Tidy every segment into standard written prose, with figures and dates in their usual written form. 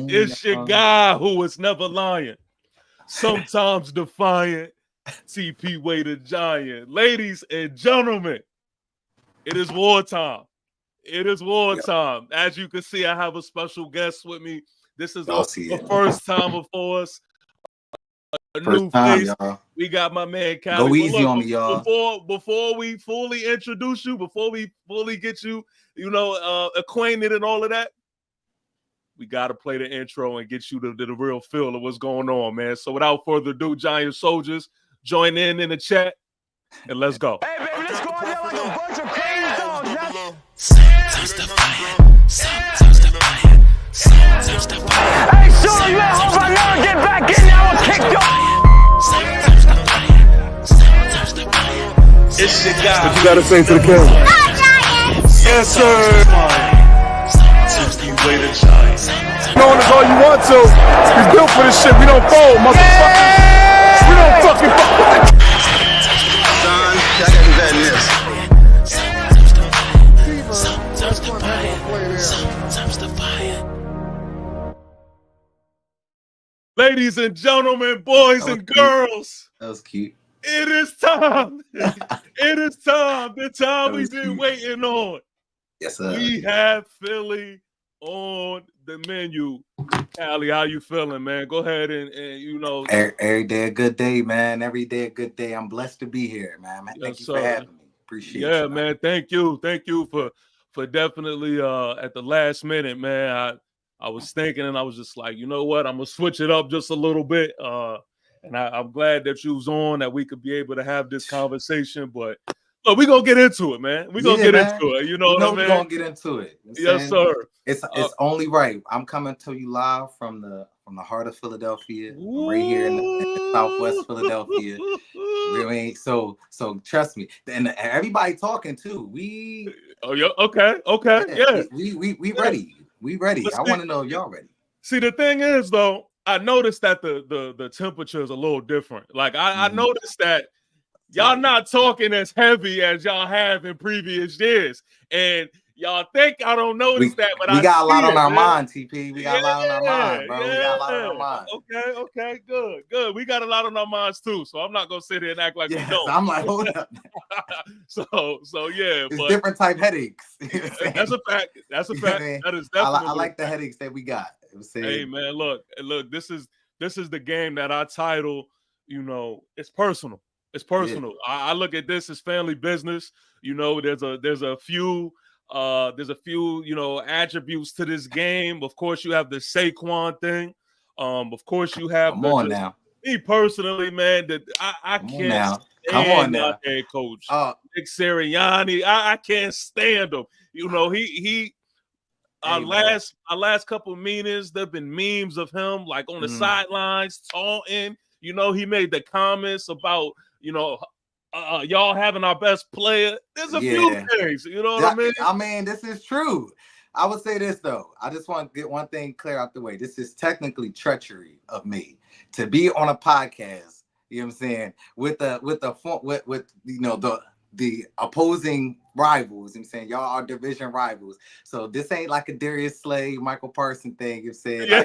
again. It's your guy who is never lying, sometimes defiant. TP Way the Giant. Ladies and gentlemen, it is wartime. It is wartime. As you can see, I have a special guest with me. This is a first timer for us. A new face. Y'all. We got my man Cali. Go easy on me, y'all. Before we fully introduce you, before we fully get you, acquainted and all of that, we got to play the intro and get you to the real feel of what's going on, man. So without further ado, Giant Soldiers, join in the chat and let's go. Hey, baby, let's go out there like a bunch of crazy dogs. Sometimes the fire, sometimes the fire, sometimes the fire. Hey, Shooter, you at home right now? Get back in there. I will kick your Sometimes the fire, sometimes the fire. It's your guy. What you gotta say to the camera? Yes, sir. Way the Giant. Knowing is all you want to. He's built for this shit. We don't fold, motherfucker. We don't fucking fold. Son, I gotta do better than this. Sometimes the fire, sometimes the fire. Ladies and gentlemen, boys and girls, That was cute. it is time. It is time. The time we've been cute. waiting on. Yes, sir. We have Philly on the menu. Callie, how you feeling, man? Go ahead and Every day a good day, man. Every day a good day. I'm blessed to be here, man. Thank you for having me. Appreciate it. Yeah, man. Thank you for definitely at the last minute, man. I was thinking and I was just like, you know what? I'm gonna switch it up just a little bit. And I'm glad that you was on, that we could be able to have this conversation. But look, we're gonna get into it, man. We're gonna get into it. You know what I mean? We're gonna get into it. Yes, sir. It's only right. I'm coming to you live from the heart of Philadelphia. I'm right here in the Southwest Philadelphia. Really, so trust me. And everybody talking too. Okay. Yeah. We ready. We ready. I want to know if y'all ready. See, the thing is, though, I noticed that the temperature is a little different. Like I noticed that y'all not talking as heavy as y'all have in previous years, and y'all think I don't notice that, but we got a lot on our man. mind, TP. We got a lot on our mind, bro. We got a lot on our mind. Okay, good. We got a lot on our minds too, so I'm not gonna sit here and act like we don't. I'm like, hold up. so yeah, it's but different type headaches. That's a fact. That is definitely. I like the headaches that we got. Hey man, look. This is the game that I title. It's personal. It's personal. Yeah. I look at this as family business. There's a few attributes to this game. Of course, you have the Saquon thing. Of course, you have now. Me personally, man, that I can't stand now. Head coach Nick Sirianni. I can't stand him. Our last couple of meetings, there've been memes of him like on the sidelines taunting. He made the comments about y'all having our best player. There's a few things, you know what I mean? I mean, this is true. I would say this though. I just want to get one thing clear out the way. This is technically treachery of me to be on a podcast. You know what I'm saying? With the opposing rivals. I'm saying y'all are division rivals. So this ain't like a Darius Slay, Michael Parson thing. You're saying I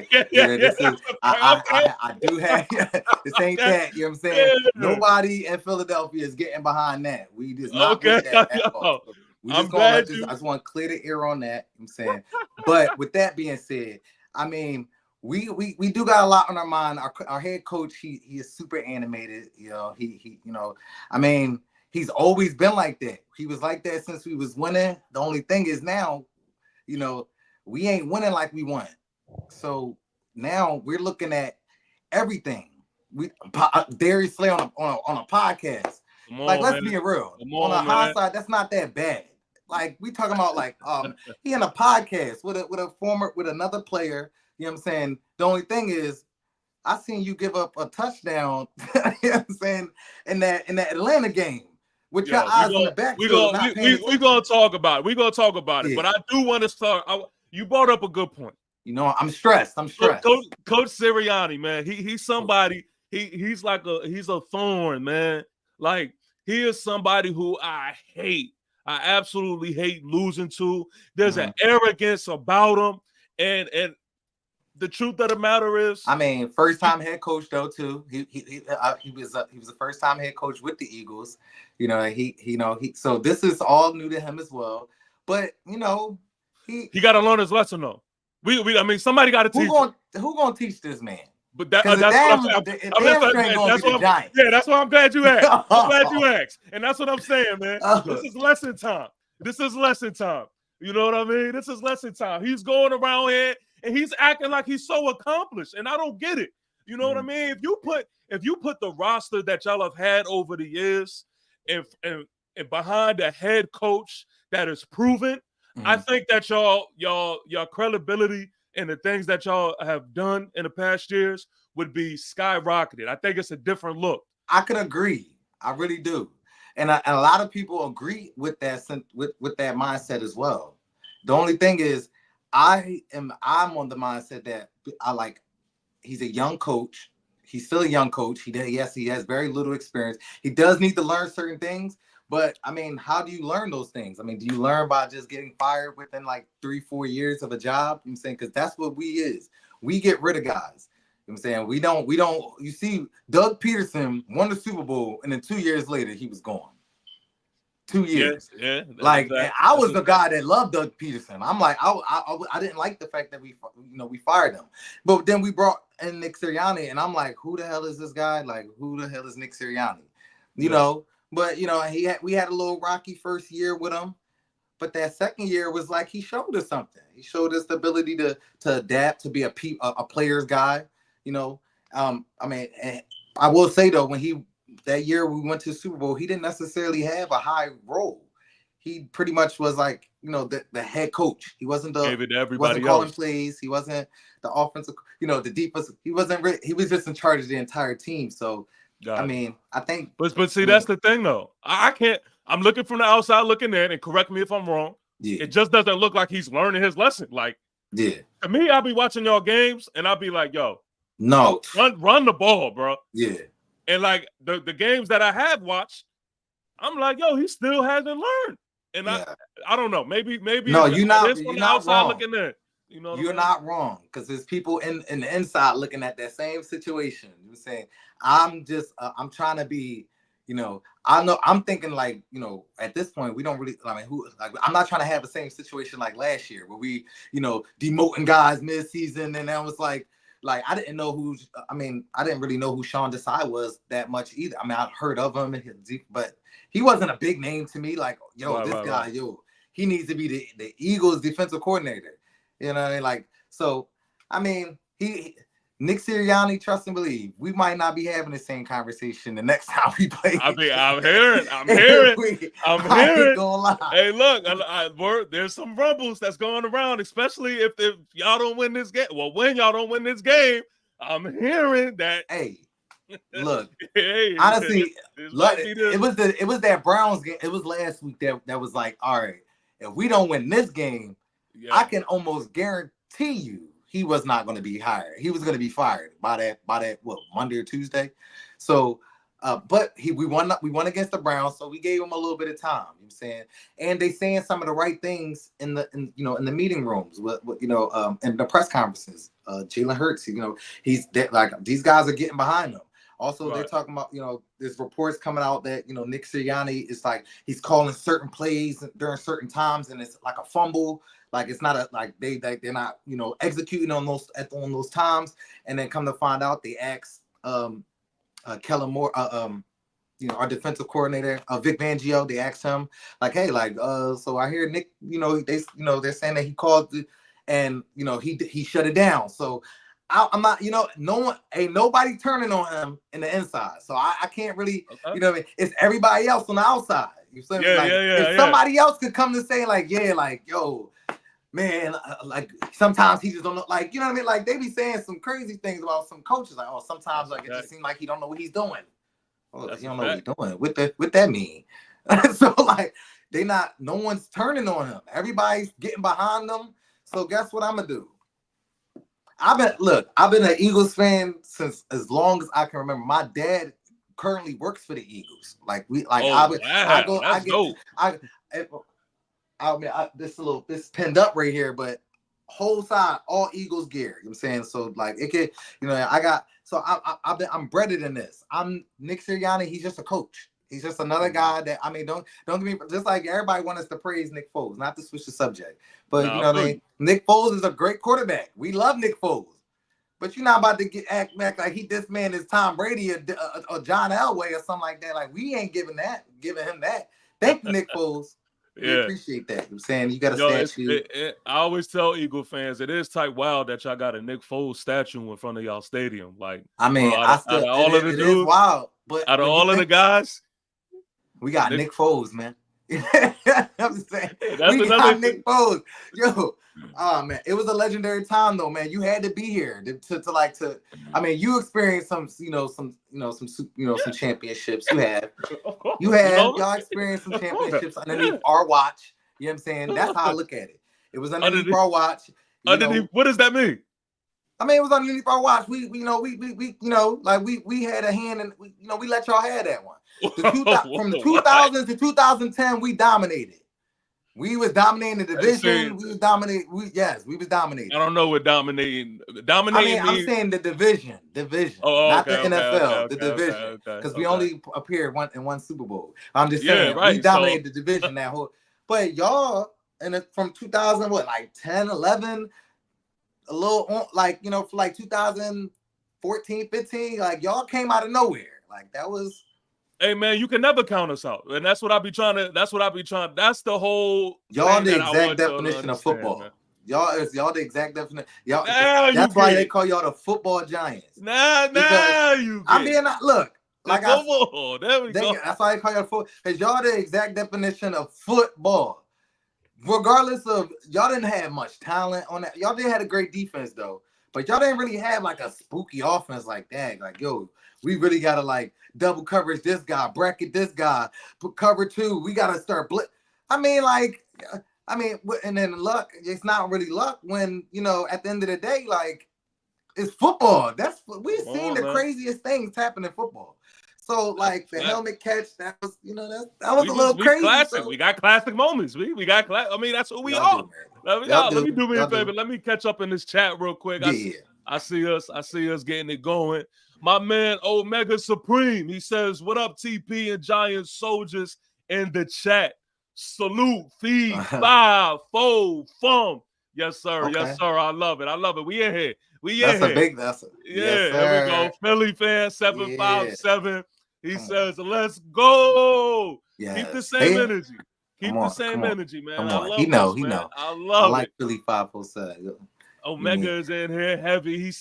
do have this ain't that. You know what I'm saying? Nobody in Philadelphia is getting behind that. We just not with that at all. We just I just want to clear the air on that. You know what I'm saying, but with that being said, I mean, we do got a lot on our mind. Our head coach, he is super animated. I mean, he's always been like that. He was like that since we was winning. The only thing is now, we ain't winning like we won. So now we're looking at everything. Darius Slay on a podcast. Let's be real. On the high side, that's not that bad. Like we talking about he in a podcast with another player. You know what I'm saying? The only thing is, I seen you give up a touchdown. You know what I'm saying? In that Atlanta game. With your eyes on the back. We're gonna talk about it. We're gonna talk about it. But I do want to start. You brought up a good point. I'm stressed. Coach Sirianni, man. He's somebody. He's a thorn, man. Like he is somebody who I hate. I absolutely hate losing to. There's an arrogance about him, and the truth of the matter is, I mean, first time head coach though too. He was the first time head coach with the Eagles. So this is all new to him as well. But he got to learn his lesson though. I mean, somebody got to teach. Who gonna teach this man? But that's what I'm saying. Yeah, that's why I'm glad you asked. I'm glad you asked, and that's what I'm saying, man. This is lesson time. This is lesson time. You know what I mean? This is lesson time. He's going around here and he's acting like he's so accomplished, and I don't get it. You know what I mean? If you put the roster that y'all have had over the years and behind a head coach that is proven, I think that y'all credibility and the things that y'all have done in the past years would be skyrocketed. I think it's a different look. I can agree. I really do. And a lot of people agree with that with that mindset as well. The only thing is I'm on the mindset that he's a young coach. He's still a young coach. He has very little experience. He does need to learn certain things. But I mean, how do you learn those things? I mean, do you learn by just getting fired within like 3-4 years of a job? I'm saying, because that's what we get rid of guys. I'm saying we don't. You see, Doug Peterson won the Super Bowl, and then 2 years later he was gone. 2 years. Yeah. I was the guy that loved Doug Peterson. I'm like, I didn't like the fact that we fired him, but then we brought in Nick Sirianni, and I'm like, who the hell is this guy? Like, who the hell is Nick Sirianni? You know. But we had a little rocky first year with him, but that second year was like he showed us something. He showed us the ability to adapt, to be a player's guy. I mean, I will say though, that year we went to the Super Bowl, he didn't necessarily have a high role. He pretty much was like the head coach. He wasn't calling plays. He wasn't the offensive, the defense. He wasn't really, he was just in charge of the entire team. So. I mean, I think, but see, that's the thing, though. I can't. I'm looking from the outside looking in, and correct me if I'm wrong. Yeah. It just doesn't look like he's learning his lesson. Like, to me, I'll be watching y'all games, and I'll be like, "Yo, no, run the ball, bro." Yeah. And like the games that I have watched, I'm like, "Yo, he still hasn't learned." And I don't know. Maybe. No, you're not wrong. Looking in. You're not wrong, because there's people in the inside looking at that same situation. You're saying, I'm trying to be, I'm thinking like, at this point, we don't really, I'm not trying to have the same situation like last year where we, demoting guys mid-season. And that was like, I didn't really know who Sean Desai was that much either. I mean, I've heard of him, but he wasn't a big name to me. Like, guy, he needs to be the Eagles defensive coordinator. You know what I mean? Like, so, I mean, Nick Sirianni, trust and believe, we might not be having the same conversation the next time we play. I mean, I'm hearing. Ain't gonna lie. Hey, look, there's some rumbles that's going around, especially if y'all don't win this game. Well, when y'all don't win this game, I'm hearing that. Hey, look, honestly, it was that Browns game. It was last week that was like, all right, if we don't win this game, I can almost guarantee you he was not going to be hired. He was going to be fired by that Monday or Tuesday. So, but we won against the Browns, so we gave him a little bit of time. You know what I'm saying, and they saying some of the right things in the meeting rooms, in the press conferences. Jalen Hurts, these guys are getting behind him. Also, They're talking about, there's reports coming out that, Nick Sirianni is like, he's calling certain plays during certain times, and it's like a fumble. Like, it's not they're not, executing on those times. And then come to find out, they asked Kellen Moore, our defensive coordinator, Vic Fangio, they asked him, like, hey, so I hear Nick, they're saying that he called and, he shut it down. So I'm not, ain't nobody turning on him in the inside. So I can't really, it's everybody else on the outside. You see? If somebody else could come to say yo, man, sometimes he just don't know, what I mean? Like, they be saying some crazy things about some coaches, like, oh, sometimes it just seems like he don't know what he's doing. Oh, he don't know what he's doing. What that mean? So no one's turning on him. Everybody's getting behind them. So guess what I'm gonna do? I've been an Eagles fan since as long as I can remember. My dad currently works for the Eagles. This pinned up right here, but whole side, all Eagles gear. You know what I'm saying? So like it could, I'm breaded in this. I'm Nick Sirianni, he's just a coach. He's just another guy that, I mean, don't get me, just like everybody wants us to praise Nick Foles, not to switch the subject. But you know what I mean? Nick Foles is a great quarterback. We love Nick Foles. But you're not about to act like this man is Tom Brady or John Elway or something like that. Like, we ain't giving him that. Thank you, Nick Foles. We appreciate that. I'm saying you got a statue. I always tell Eagle fans, it is type wild that y'all got a Nick Foles statue in front of y'all stadium. Like, I mean, it is wild. But out of all of the guys, we got Nick Foles, man. I'm saying we got Nick Foles. Yo, oh man, it was a legendary time though, man. You had to be here to I mean, you experienced some championships. Y'all experienced some championships underneath our watch. You know what I'm saying? That's how I look at it. It was underneath our watch. What does that mean? I mean, it was underneath our watch. We had a hand, and we let y'all have that one. From the 2000s to 2010, we dominated. We was dominating the division. We was dominating. We was dominating. I don't know what dominating. I'm saying the division, not the NFL, the division, because we only appeared in one Super Bowl. I'm just saying we dominated the division that whole. But y'all, from 2000, 10, 11, a little for like 2014, 15, like y'all came out of nowhere. Like that was. Hey man, you can never count us out, and that's the whole. Y'all the exact definition of football. Man. Y'all the exact definition. Y'all. That's why they call y'all the football giants. I'm being look. Like there we go. That's why they call y'all football. Because y'all the exact definition of football. Regardless of y'all didn't have much talent on that. Y'all did have a great defense though, but y'all didn't really have like a spooky offense like that. Like yo. We really gotta like double coverage this guy, bracket this guy, put cover two. We gotta start and then luck. It's not really luck when at the end of the day, like it's football. We've seen the craziest things happen in football. So like the helmet catch, that was that was a little crazy. Classic. We got classic moments. We got I mean, that's what we are. Let me do me a favor. Let me catch up in this chat real quick. I see us getting it going. My man Omega Supreme, he says, "What up, TP and Giant soldiers in the chat? Salute, feed, 5, 4, fum. Yes, sir. Okay. Yes, sir. I love it. We in here. Yes, there we go. Philly fan 757. He says, "Let's go." Yes. Keep the same energy. Keep the same energy, man. I love he know. I love it. Philly 547. Omega is in here heavy. He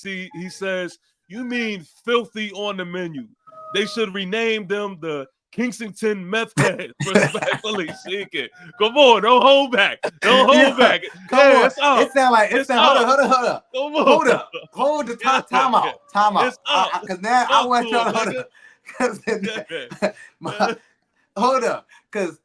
says, "You mean filthy on the menu? They should rename them the Kingsington Meth Heads." Respectfully speaking. Come on, don't hold back. Don't hold back. Come on. It sound like hold up. Hold the time out. Because now I want y'all to hold up. Because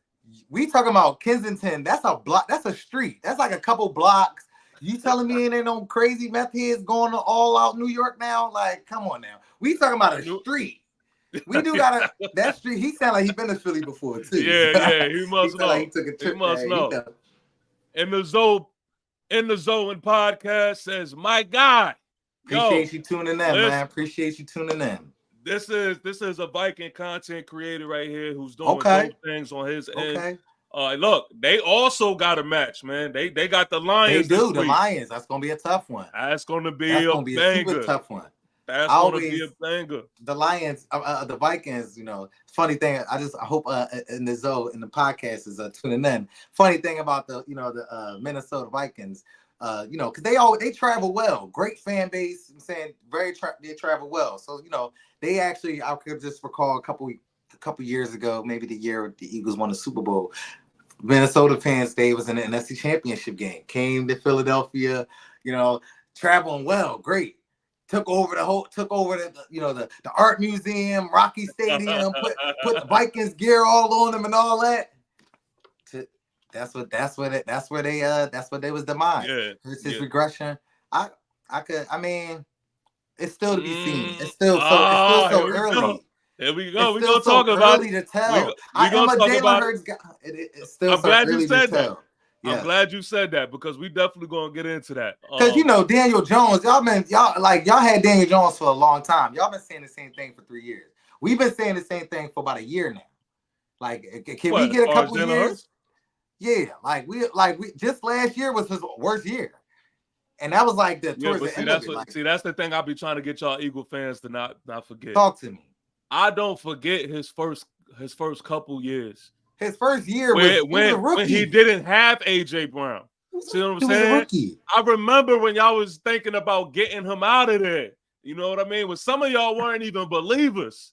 we talking about Kensington. That's a block. That's a street. That's like a couple blocks. You telling me it ain't no crazy meth heads going all out New York now? Like, come on now. We talking about a street. We do got that street. He sound like he been to Philly before too. Yeah, he must know. Like he took a trip. He must know. And the Zone podcast says, "My guy." Appreciate you tuning in, man. Appreciate you tuning in. This is a Viking content creator right here who's doing dope things on his end. Look, they also got a match, man. They got the Lions. They do, the Lions. That's gonna be a tough one. That's gonna be a super tough one. That's gonna be a banger. The Lions, the Vikings. Funny thing. I hope in the podcast is tuning in. Funny thing about the Minnesota Vikings. Because they travel well. Great fan base. I'm saying they travel well. So they actually, I could just recall a couple years ago, maybe the year the Eagles won the Super Bowl. Minnesota fans, they was in the NFC Championship game. Came to Philadelphia, traveling well, great. Took over the art museum, Rocky Stadium, put the Vikings gear all on them and all that. That's what they was demise. Yeah, His regression. It's still to be seen. It's still so early. There we go. We're gonna talk about early to tell. I'm a Jalen Hurts guy. It's still I'm glad early you said to tell. I'm glad you said that because we definitely gonna get into that. Because Daniel Jones, y'all had Daniel Jones for a long time. Y'all been saying the same thing for 3 years. We've been saying the same thing for about a year now. Like, can we get a couple of years? Hurts? Yeah, we just last year was his worst year, and that was like the towards the end of it. That's the thing. I'll be trying to get y'all Eagle fans to not forget. Talk to me. I don't forget his first couple years. His first year when he didn't have AJ Brown. See what I'm saying? I remember when y'all was thinking about getting him out of there. You know what I mean? When some of y'all weren't even believers.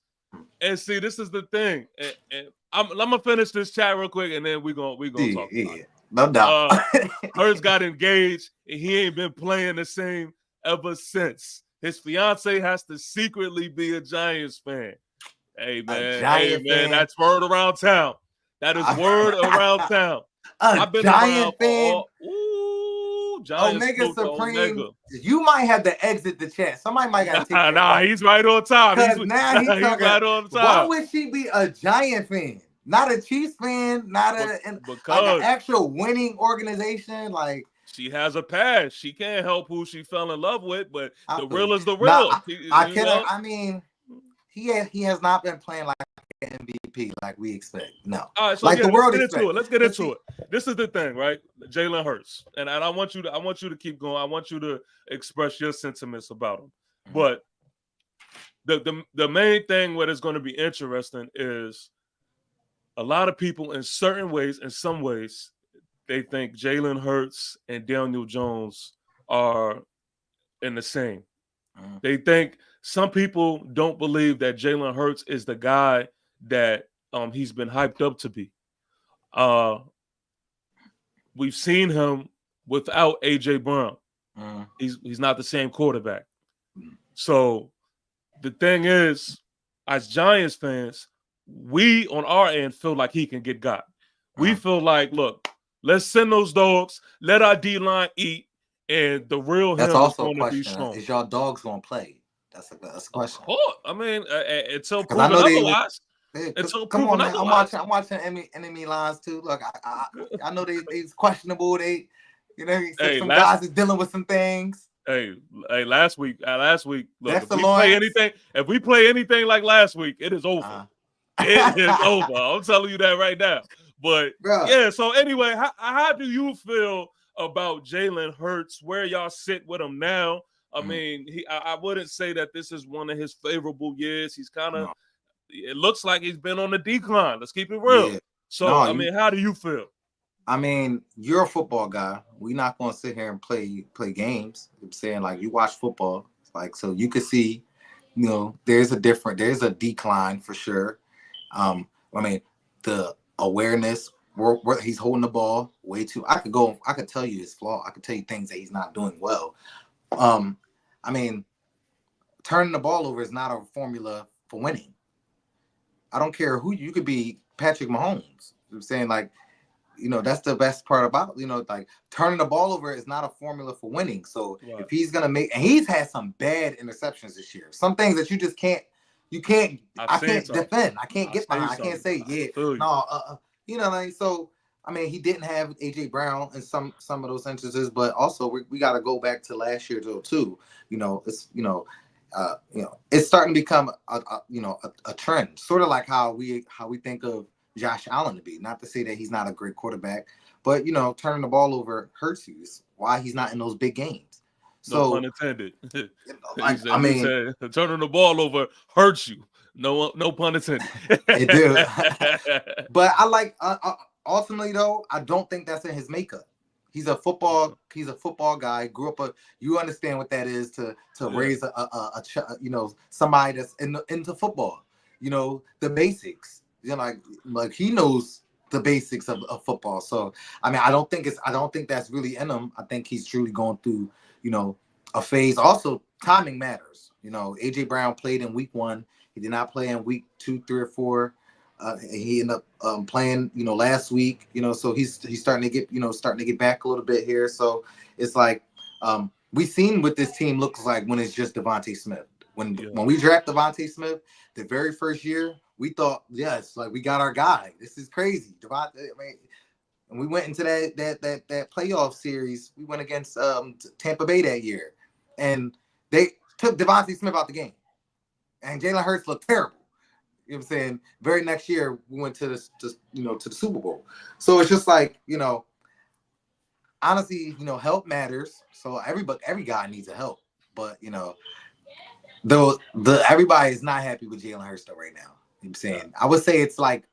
And see, this is the thing. And I'm gonna finish this chat real quick, and then we gonna talk about it. No doubt. Hurts got engaged, and he ain't been playing the same ever since. His fiance has to secretly be a Giants fan. Hey man, that's word around town. That is word around town. I've been Giant fan. Omega Supreme. Omega. You might have to exit the chat. Somebody might got to take Nah, he's right on time. He's right on time. Why would she be a Giant fan? Not a Chiefs fan, not an actual winning organization. Like, she has a past. She can't help who she fell in love with, but the real is the real. I mean, he has not been playing like an MVP like we expect. No. All right, so like the world expects. Let's get into it. This is the thing, right? Jalen Hurts, and I want you to keep going. I want you to express your sentiments about him. But the main thing what is going to be interesting is a lot of people in some ways, they think Jalen Hurts and Daniel Jones are in the same. They think some people don't believe that Jalen Hurts is the guy that he's been hyped up to be. We've seen him without AJ Brown. He's not the same quarterback. So the thing is, as Giants fans, we on our end feel like he can get got. We feel like, look, let's send those dogs, let our D-line eat, and the real that's him also is going to be strong. Is y'all dogs going to play? That's a question. I mean, until proven otherwise. Come on, man. I'm watching enemy lines too. Look, I know they's questionable. Some guys is dealing with some things. Hey, last week, look, if we play anything like last week, it is over. It is over. I'm telling you that right now. But yeah, so anyway, how do you feel about Jalen Hurts? Where y'all sit with him now? I mean, I wouldn't say that this is one of his favorable years. He's kind of, it looks like he's been on the decline. Let's keep it real. Yeah. So, I mean, how do you feel? I mean, you're a football guy. We're not going to sit here and play games. I'm saying, like, you watch football, like, so you could see, there's a decline for sure. I mean, the awareness, where he's holding the ball way too. I could tell you his flaw. I could tell you things that he's not doing well. I mean, turning the ball over is not a formula for winning. I don't care who you could be, Patrick Mahomes. I'm saying, like, that's the best part about, like, turning the ball over is not a formula for winning. So if he's gonna make, and he's had some bad interceptions this year, some things that you just can't. I can't defend. I can't get behind. I can't say So I mean, he didn't have AJ Brown in some of those instances, but also we got to go back to last year too. It's starting to become a trend, sort of like how we think of Josh Allen to be. Not to say that he's not a great quarterback, but turning the ball over hurts you. It's why he's not in those big games. No pun intended. I mean, turning the ball over hurts you. No pun intended. It do. But I like ultimately though, I don't think that's in his makeup. He's a football guy. Grew up you understand what that is to raise a somebody that's into football. The basics. Like he knows the basics of football. So I mean, I don't think that's really in him. I think he's truly going through a phase. Also, timing matters. AJ Brown played in week 1. He did not play in week 2, 3, or 4. He ended up playing, last week. So he's starting to get back a little bit here. So it's like we've seen what this team looks like when it's just Devontae Smith. When we draft Devontae Smith, the very first year, we thought, yes, like we got our guy. This is crazy. Devontae, I mean, and we went into that playoff series. We went against Tampa Bay that year, and they took Devontae Smith out the game, and Jalen Hurts looked terrible. You know what I'm saying? Very next year we went to the Super Bowl. So it's just like, honestly, help matters. So every guy needs a help, but everybody is not happy with Jalen Hurts though right now. You know what I'm saying? I would say it's like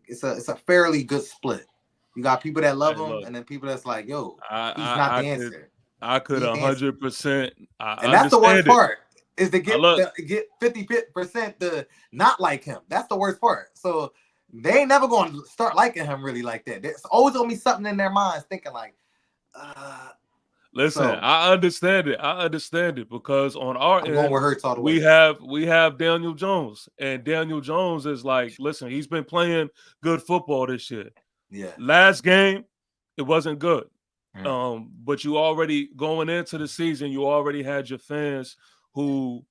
it's a fairly good split. You got people that love him, and then people that's like, yo, he's not the answer. I could 100%. And that's the worst part is to get 50% to not like him. That's the worst part. So they ain't never going to start liking him really like that. There's always going to be something in their minds thinking like, listen, I understand it because on our end, we have Daniel Jones, and Daniel Jones is like, listen, he's been playing good football this year. Yeah. Last game, it wasn't good. But you already going into the season, you already had your fans who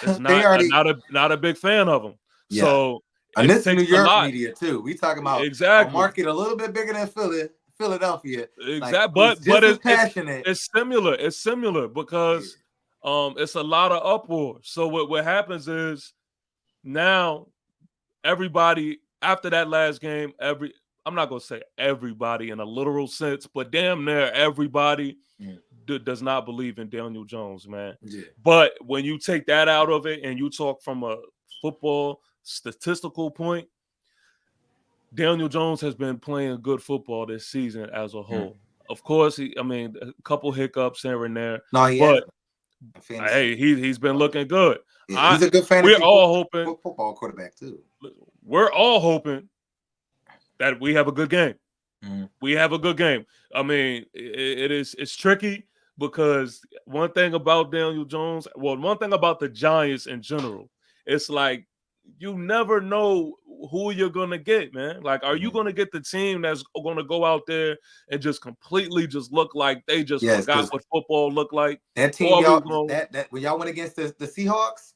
is not a big fan of him. Yeah. So and this is New York media too. We talking about a market a little bit bigger than Philadelphia. Exactly, but it's passionate. It's similar. It's similar because it's a lot of uproar. So what happens is now everybody after that last game, I'm not gonna say everybody in a literal sense, but damn near everybody does not believe in Daniel Jones, man. Yeah. But when you take that out of it and you talk from a football statistical point, Daniel Jones has been playing good football this season as a whole. Of course, a couple hiccups here and there. But hey, he's been looking good. Yeah, he's a good fantasy football quarterback too. We're all hoping that we have a good game. We have a good game. I mean, it's tricky because one thing about Daniel Jones, one thing about the Giants in general, it's like you never know who you're gonna get, man. Like, are you gonna get the team that's gonna go out there and just completely just look like they just forgot what football looked like? That team, that when y'all went against the Seahawks,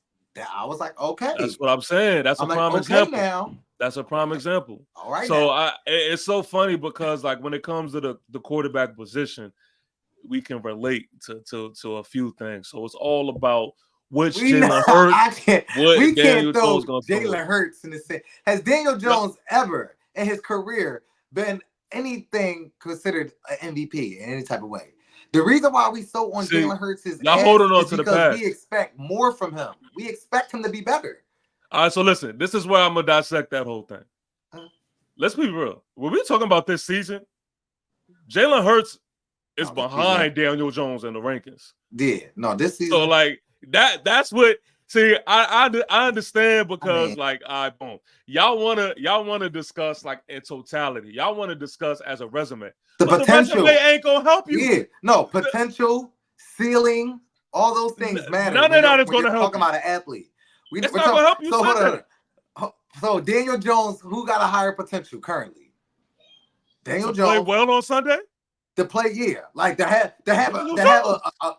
I was like, okay. That's what I'm saying. That's a prime example. Now. That's a prime example. All right. So it's so funny because like when it comes to the quarterback position, we can relate to a few things. So it's all about which Jalen Hurts. We can't throw Jalen Hurts in the same. Has Daniel Jones ever in his career been anything considered an MVP in any type of way? The reason why we so on Jalen Hurts is because we expect more from him. We expect him to be better. All right, so listen, this is where I'm going to dissect that whole thing. Let's be real. When we're talking about this season, Jalen Hurts is behind Daniel Jones in the rankings. Yeah, no, this season. So, like, that's what – see, I understand because, boom. Y'all wanna discuss, like, in totality. Y'all want to discuss as a resume. The potential. The resume ain't going to help you. Yeah, no, potential, ceiling, all those things matter. None of that is going to help talking about an athlete. It's not going to help you. So hold on. So Daniel Jones, who got a higher potential currently? Daniel Jones play well on Sunday. To play, yeah, like to have a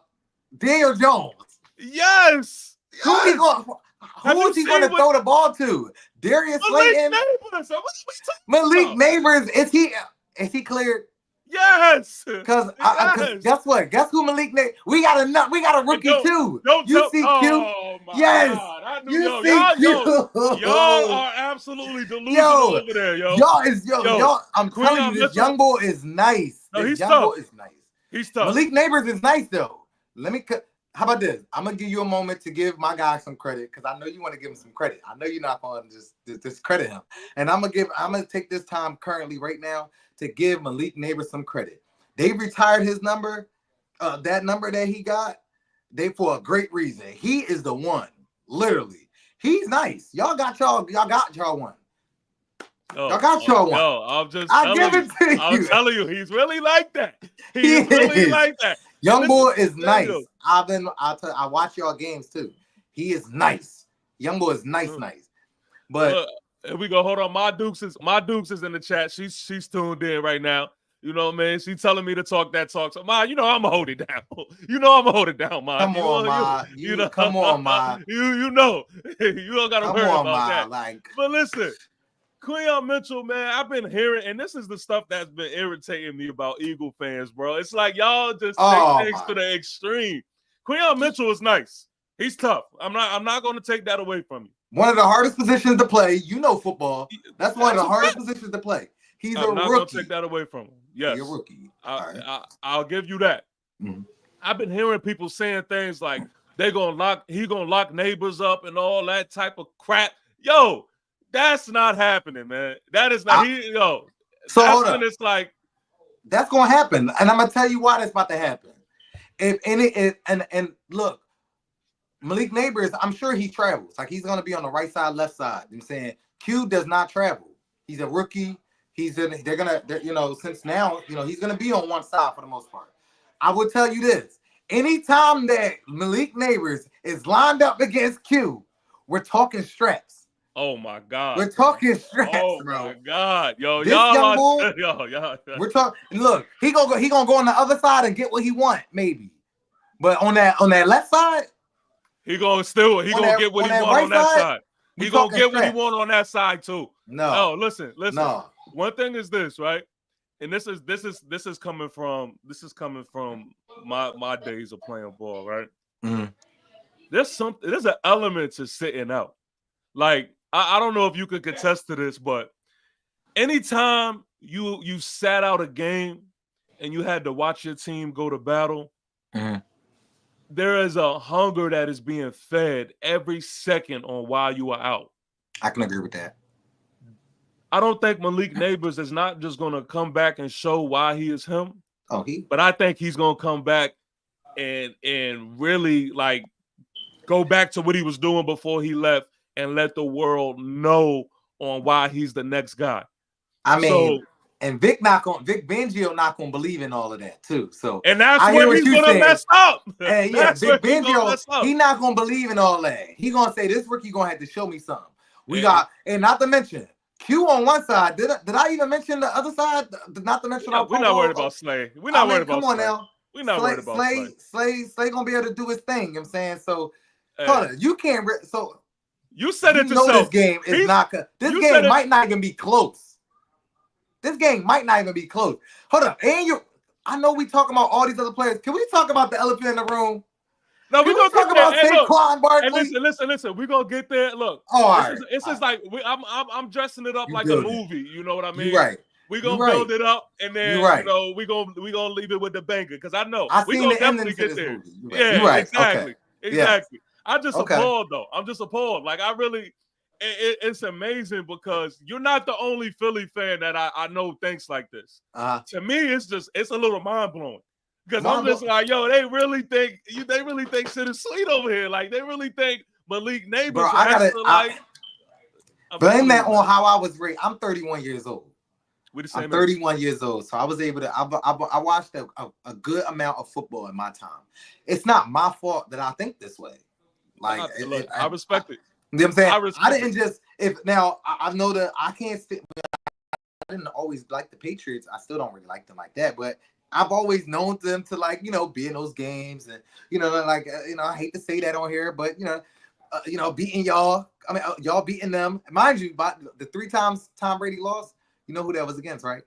Daniel Jones. Yes. Who is he going to throw the ball to? Darius Slayton. Malik Neighbors. Is he cleared? Yes. Because guess what? Guess who Malik Neighbors? We got a rookie too. UCQ. Oh my God. Y'all are absolutely delusional over there, yo. Y'all. I'm telling you, this young boy is nice. No, he's tough. He's tough. Malik Neighbors is nice though. How about this? I'm gonna give you a moment to give my guy some credit because I know you want to give him some credit. I know you're not going to just discredit him. And I'm gonna take this time currently right now to give Malik Neighbors some credit. They retired his number, that number that he got, for a great reason. He is the one, literally. He's nice. Y'all got y'all one. Y'all got y'all one. I'm telling you, he's really like that. He's really like that. Young boy is nice. I watch y'all games too. He is nice. Young boy is nice. But here we go. Hold on. My Dukes is in the chat. She's tuned in right now. You know what I mean? She's telling me to talk that talk. So Ma, I'm gonna hold it down. I'm gonna hold it down, Ma. Come on, Ma. You don't gotta worry about that. But listen, Quinyon Mitchell, man, I've been hearing, and this is the stuff that's been irritating me about Eagle fans, bro. It's like y'all just take things to the extreme. Quinyon Mitchell is nice. He's tough. I'm not going to take that away from you. One of the hardest positions to play. You know football. That's one of the hardest positions to play. He's a rookie. I'm not going to take that away from him. Yes. He's a rookie. I'll give you that. Mm-hmm. I've been hearing people saying things like he gonna lock neighbors up and all that type of crap. Yo, that's not happening, man. That is not So hold on. It's like that's gonna happen, and I'm gonna tell you why that's about to happen. And look, Malik Neighbors, I'm sure he travels. Like he's gonna be on the right side, left side. I'm saying Q does not travel. He's a rookie. Since now, he's gonna be on one side for the most part. I will tell you this: anytime that Malik Neighbors is lined up against Q, we're talking straps. Oh my God! We're talking straps, bro. Oh my God, yo, this y'all, young boy, yo. We're talking. Look, he gonna go on the other side and get what he want, maybe. But on that left side, he gonna get what he want on that side. He gonna get what he want on that side too. No, listen. No. One thing is this, right? And this is coming from my days of playing ball, right? Mm-hmm. There's an element to sitting out. Like I don't know if you could contest to this, but anytime you sat out a game and you had to watch your team go to battle, mm-hmm. there is a hunger that is being fed every second on why you are out. I can agree with that. I don't think Malik Neighbors is not just going to come back and show why he is him. But I think he's going to come back and really like go back to what he was doing before he left and let the world know on why he's the next guy. I mean, and Vic Fangio not gonna believe in all of that too. So and that's where he's gonna mess up. Hey, yeah, Vic Fangio, he not gonna believe in all that. He gonna say this rookie gonna have to show me something. And not to mention Q on one side. Did I even mention the other side? Not to mention we're not worried about Slay. We're not worried about Slay. Come on now. We're not worried about Slay. Slay gonna be able to do his thing. You know what I'm saying? So hold on, you can't. So you said it yourself. This game is not. This game might not even be close. This game might not even be close. Hold up, I know we talking about all these other players. Can we talk about the elephant in the room? No, we're gonna talk about Saquon Barkley. Listen. We're gonna get there. Look, it's just like I'm dressing it up like a movie. You know what I mean? You're right. We're gonna build it up, and then we're gonna leave it with the banger because I know we're gonna definitely get there. Yeah, right. Exactly. Okay. Exactly. I'm just appalled though. I'm just appalled. Like I really, it's amazing because you're not the only Philly fan that I know thinks like this. To me, it's a little mind blowing because I'm just like, yo, they really think shit is sweet over here. Like they really think Malik Neighbors has to blame that on how I was raised. I'm 31 years old. I'm 31 years old, so I was able to. I watched a good amount of football in my time. It's not my fault that I think this way. Like I respect it. You know what I'm saying? I didn't just I know that I can't sit. I didn't always like the Patriots. I still don't really like them like that, but I've always known them to be in those games and I hate to say that on here, but beating y'all. I mean, y'all beating them. Mind you, by the 3 times Tom Brady lost, you know who that was against, right?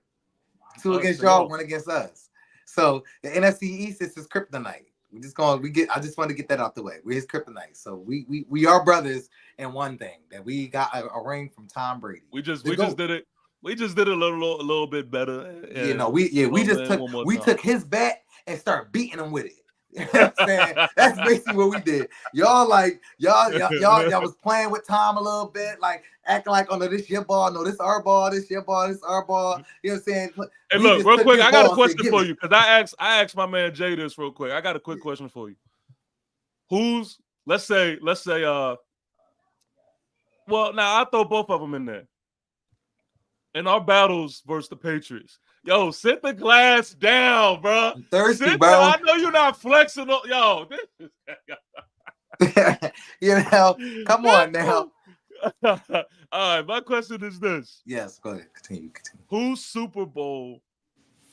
2 against y'all, 1 against us. So the NFC East is his kryptonite. I just want to get that out the way. We're his kryptonite. So we are brothers in one thing, that we got a ring from Tom Brady. We just did it. We just did it a little bit better. We took his bat and started beating him with it. You know what I'm saying? That's basically what we did. Y'all was playing with Tom a little bit, like acting like, oh no, this your ball, no, this our ball, this your ball, this our ball. You know what I'm saying? Hey, look, real quick, I got a question for you because I asked my man Jay this real quick. I got a quick question for you. Let's say, well, now I throw both of them in there. In our battles versus the Patriots. Yo, sit the glass down, bro. I'm thirsty, bro. I know you're not flexible. Yo, come on now. All right, my question is this. Yes, go ahead. Continue. Whose Super Bowl,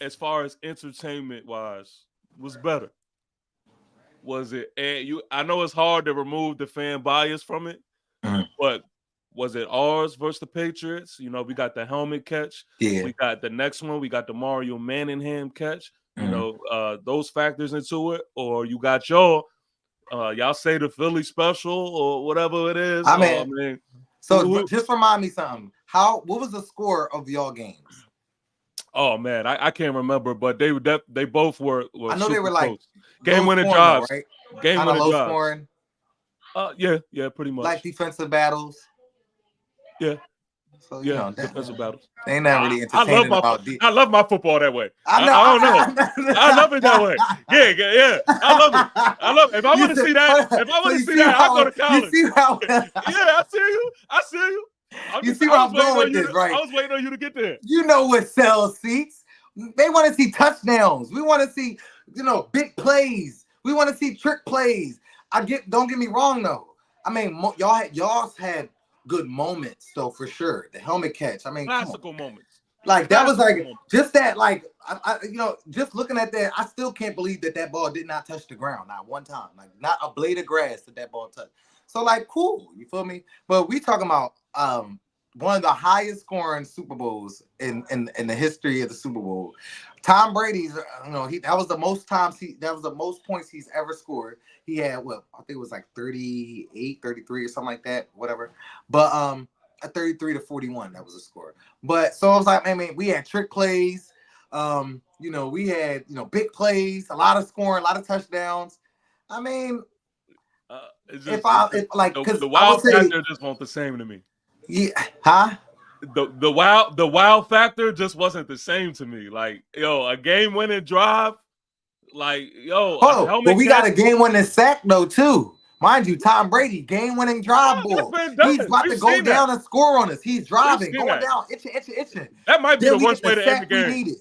as far as entertainment-wise, was better? Was it? I know it's hard to remove the fan bias from it, but was it ours versus the Patriots? You know, we got the helmet catch. Yeah. We got the next one. We got the Mario Manningham catch. You know, those factors into it, or you got y'all say the Philly special or whatever it is. I mean so just remind me something. What was the score of y'all games? Oh man, I can't remember, but they both were I know they were like game winning drives, right? Game winning low drives. scoring. Yeah, pretty much. Like defensive battles. Yeah. So you know, defensive battles. They ain't not really entertaining I love my football that way. I know. I don't know. I love it that way. Yeah. I love it. If I want to see that, I'll go to college. You see how? Yeah, I see you. You see where I'm going with this, right? I was waiting on you to get there. You know what sells seats? They want to see touchdowns. We want to see, big plays. We want to see trick plays. Don't get me wrong though. I mean, y'all had good moments though, for sure. The helmet catch. I mean, classical moments. Like that was like just that. Like just looking at that, I still can't believe that ball did not touch the ground, not one time. Like not a blade of grass that ball touched. So like, cool, you feel me? But we talking about one of the highest scoring Super Bowls in the history of the Super Bowl. Tom Brady's, that was the most points he's ever scored. He had I think it was like 38, 33 or something like that, whatever. But a 33-41, that was the score. But so I was like, man, we had trick plays. We had big plays, a lot of scoring, a lot of touchdowns. I mean, the wild factor just wasn't the same to me. Yeah, huh? The wow factor just wasn't the same to me. Like, a game-winning drive, like, but we got a game-winning sack though too. Mind you, Tom Brady, game-winning drive ball. He's about to go down and score on us. He's driving, going down, itching. That might be the worst way to end the game.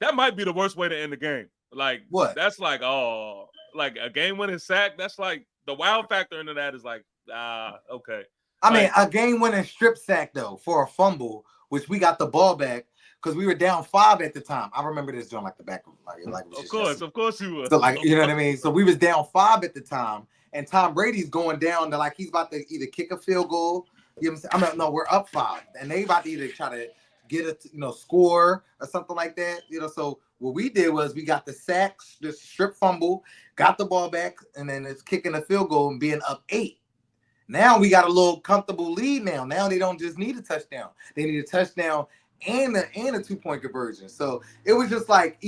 That might be the worst way to end the game. Like, what? That's like, like a game-winning sack. That's like the wow factor into that is like, okay. I mean, a game-winning strip sack though for a fumble, which we got the ball back because we were down 5 at the time. I remember this doing like the back, like of course you were. So like, you know what I mean. So we was down 5 at the time, and Tom Brady's going down to like he's about to either kick a field goal. You know what I'm saying? No, we're up 5, and they about to either try to get a score or something like that. So what we did was we got the sack, the strip fumble, got the ball back, and then it's kicking a field goal and being up 8. Now we got a little comfortable lead now. Now they don't just need a touchdown. They need a touchdown and a 2-point conversion. So it was just like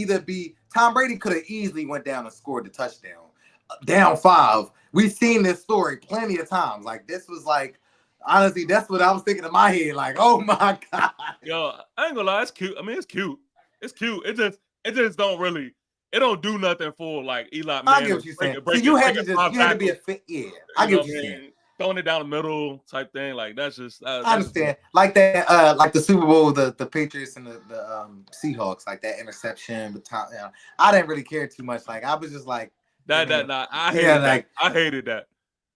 Tom Brady could have easily went down and scored the touchdown. Down 5. We've seen this story plenty of times. Like this was like, honestly, that's what I was thinking in my head. Like, oh my God. Yo, I ain't gonna lie, it's cute. I mean, it's cute. It's cute. It just don't do nothing for like Eli Manning. I get what you're saying. So you had to be a fit. Yeah, I get what you're saying. Throwing it down the middle type thing, like that's just. I understand, like that, like the Super Bowl, the Patriots and the Seahawks, like that interception. But I didn't really care too much. Like I was just like I hated that.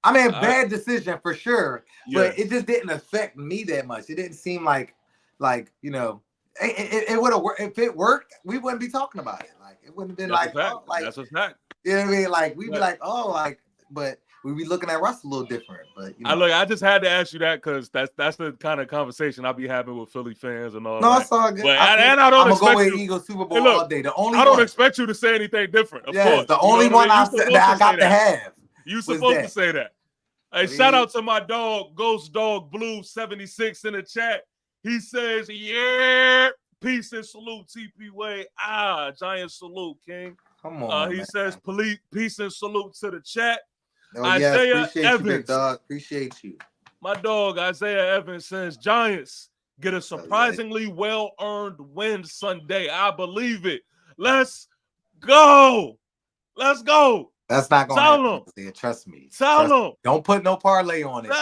I mean, bad decision for sure, but it just didn't affect me that much. It didn't seem like it would have worked. If it worked, we wouldn't be talking about it. Like it wouldn't have been that's a fact. You know what I mean? Like we'd be like, but we'd be looking at Russ a little different. But I just had to ask you that because that's the kind of conversation I'll be having with Philly fans and all. No, it's all good. But I don't expect go with Eagles Super Bowl all day. I don't expect you to say anything different. Of course, the only one I said that I got to have. You supposed to say that. Hey, shout out to my dog, Ghost Dog Blue 76 in the chat. He says, "Yeah, peace and salute, TP Way. Giant salute, King." Come on. He says, "Peace and salute to the chat." Isaiah Evans. You, big dog. Appreciate you. My dog, Isaiah Evans says, Giants get a surprisingly well-earned win Sunday. I believe it. Let's go. Let's go. That's not going to happen. Trust me. Don't put no parlay on it.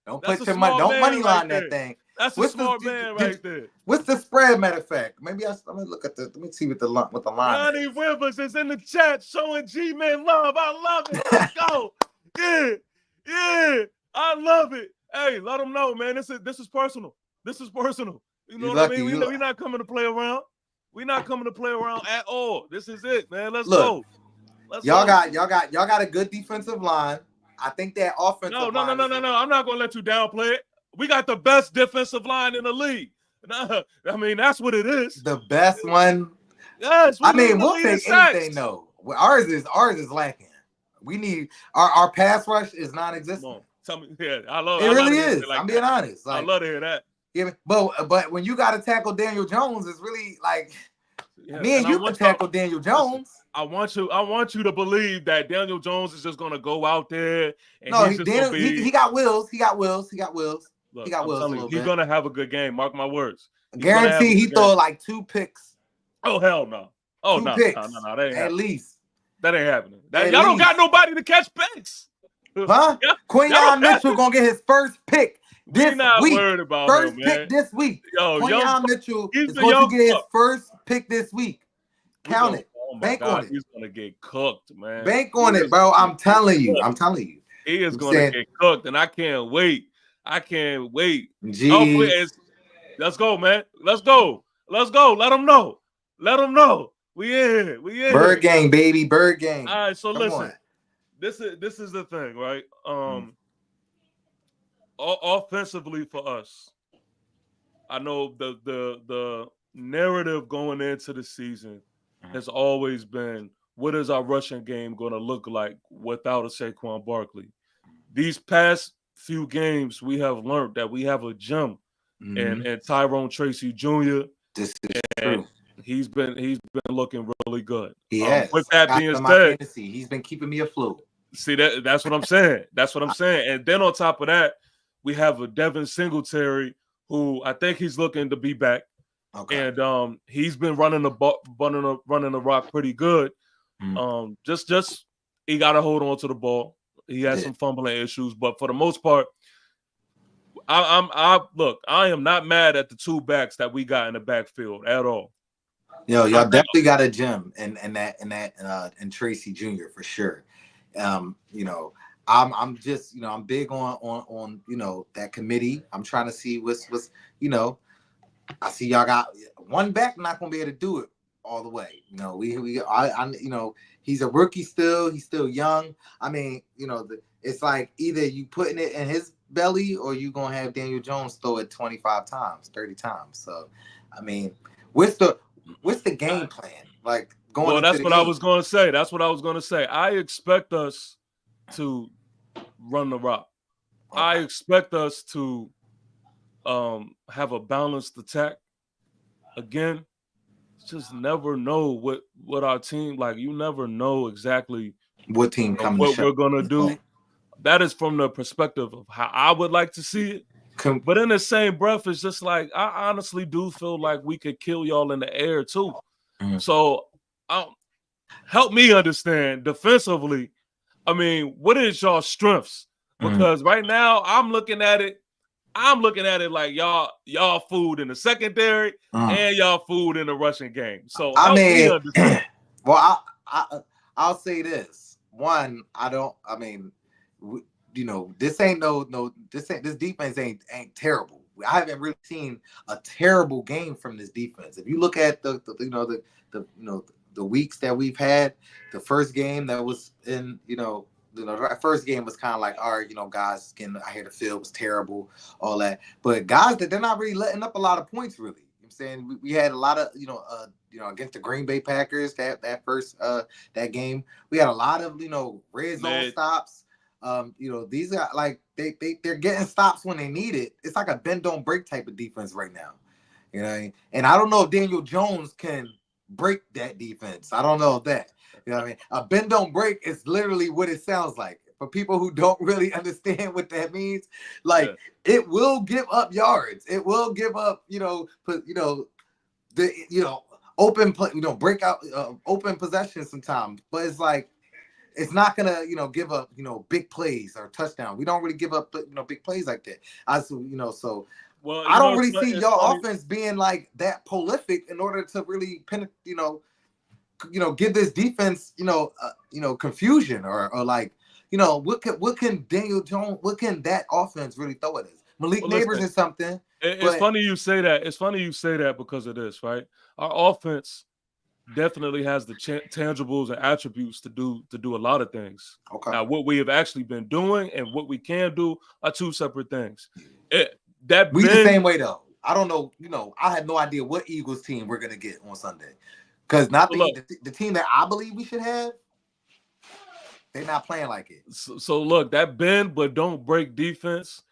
Don't put your money. Don't money line that thing. That's a smart man right there. What's the spread? Matter of fact, let me look at let me see what the line. Johnny Rivers is in the chat showing G-Man love. I love it. Let's go. Yeah. I love it. Hey, let them know, man. This is personal. This is personal. You know what I mean? We're not coming to play around. We're not coming to play around at all. This is it, man. Let's go. Y'all got a good defensive line. I think that offensive line. No. I'm not gonna let you downplay it. We got the best defensive line in the league. I mean, that's what it is. The best one. Yes, I mean, we'll take anything though. Ours is lacking. We need our pass rush is non-existent. Tell me, yeah, I love it. I really love is. I'm being honest. Like, I love to hear that. Yeah, but when you got to tackle Daniel Jones, it's really like me and you can tackle Daniel Jones. I want you to believe that Daniel Jones is just gonna go out there. And no, he got wheels. He got wheels. Look, he got wheels a little bit. He's gonna have a good game. Mark my words. Guarantee he throw like 2 picks. Oh hell no! Oh no! That ain't at least. That ain't happening. Y'all don't got nobody to catch picks. Huh? Quinyon Mitchell gonna get his first pick this week. Worried about first him, pick this week. Yo, Quinyon Mitchell is going to get his first pick this week. Count it. Bank on it. He's gonna get cooked, man. Bank on it, bro. I'm telling you. He is gonna get cooked, and I can't wait. Jeez. Let's go, man. Let's go. Let them know. We in. Bird gang, baby. Bird gang. All right, so listen. This is the thing, right? Offensively for us, I know the narrative going into the season has always been, what is our rushing game going to look like without a Saquon Barkley? These past few games, we have learned that we have a gem and Tyrone Tracy Jr. This is true. He's been looking really good. He has. With that being said, he's been keeping me afloat. See, that's what I'm saying. And then on top of that, we have a Devin Singletary who I think he's looking to be back. Okay. And he's been running the rock pretty good. Just he got to hold on to the ball. He has some fumbling issues, but for the most part, I am not mad at the 2 backs that we got in the backfield at all. Yo, y'all definitely got a gem and Tracy Jr. for sure. I'm just, I'm big on that committee. I'm trying to see what's I see y'all got one back not gonna be able to do it all the way. He's a rookie still. He's still young. I mean, it's like either you putting it in his belly or you gonna have Daniel Jones throw it 25 times, 30 times. So, I mean, what's the game plan? Like going. Well, that's what I was gonna say. I expect us to run the rock. Okay. I expect us to have a balanced attack. Again, just never know what our team, like, you never know exactly what team coming, what we're gonna do. That is from the perspective of how I would like to see it. But in the same breath, it's just like, I honestly do feel like we could kill y'all in the air too. So help me understand defensively. I mean, what is y'all strengths? Because right now I'm looking at it like y'all food in the secondary and y'all food in the rushing game. So I mean, well, I'll say this. One, this defense ain't terrible. I haven't really seen a terrible game from this defense. If you look at the weeks that we've had, the first game that was in, the first game was kind of like, all right, guys, I hear the field was terrible, all that. But guys, they're not really letting up a lot of points, really. I'm saying we had a lot of, against the Green Bay Packers, that first that game, we had a lot of, red zone stops. These are like they're getting stops when they need it. It's like a bend don't break type of defense right now. And I don't know if Daniel Jones can break that defense. I don't know if that. You know what I mean? A bend don't break is literally what it sounds like. For people who don't really understand what that means, it will give up yards. It will give up, open, break out, open possession sometimes. But it's like, it's not gonna, give up, big plays or touchdown. We don't really give up, big plays like that. So well, I don't really see y'all offense being like that prolific in order to really give this defense, confusion or like, what can Daniel Jones, what can that offense really throw at us? Malik Neighbors is something. It's funny you say that. It's funny you say that because of this, right? Our offense definitely has the tangibles and attributes to do a lot of things. Okay. Now, what we have actually been doing and what we can do are 2 separate things. We the same way though. I don't know. You know, I had no idea what Eagles team we're gonna get on Sunday, because not the team that I believe we should have. They're not playing like it. So look, that bend but don't break defense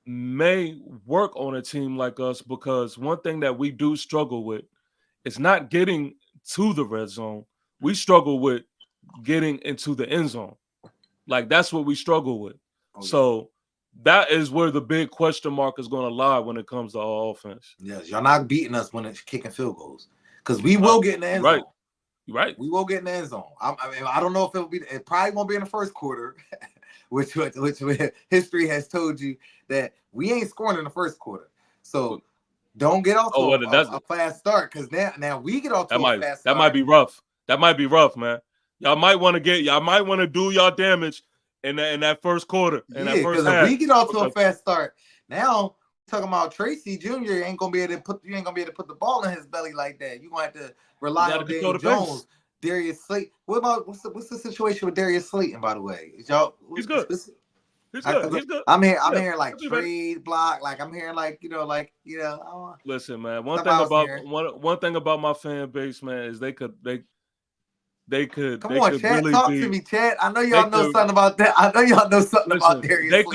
may work on a team like us, because one thing that we do struggle with is not getting to the red zone. We struggle with getting into the end zone. Like, that's what we struggle with. So that is where the big question mark is going to lie when it comes to our offense. Yes, y'all not beating us when it's kicking field goals, because we will get in the end zone. Right. We will get in the end zone. I mean, I don't know if it probably won't be in the first quarter, which history has told you that we ain't scoring in the first quarter. So don't get off to a fast start, because now we get off to a fast start. That might be rough. That might be rough, man. Y'all might want to do y'all damage in that first quarter. Because if we get off to a fast start, now talking about Tracy Jr. you ain't gonna be able to put the ball in his belly like that. You're gonna have to rely on Daniel Jones, Darius Slayton. What about what's the situation with Darius Slayton, by the way? He's good. He's good. I'm hearing like trade block. Like I'm hearing Listen, man. One thing about my fan base, man, is they could come on, Chad, talk to me, Chad. I know y'all know something about that. I know y'all know something about Darius Slayton.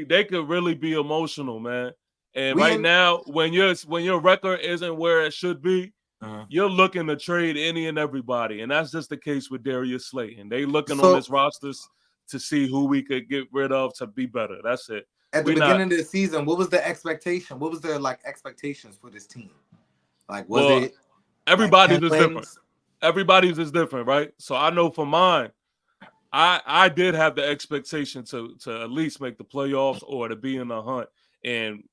They could really be emotional, man. And right now, when your record isn't where it should be, you're looking to trade any and everybody, and that's just the case with Darius Slayton. They looking on this rosters to see who we could get rid of to be better. That's it. At the beginning of the season, what was the expectation? What was their expectations for this team? Everybody's just different. Everybody's is different, right? So I know for mine, I did have the expectation to at least make the playoffs or to be in the hunt, and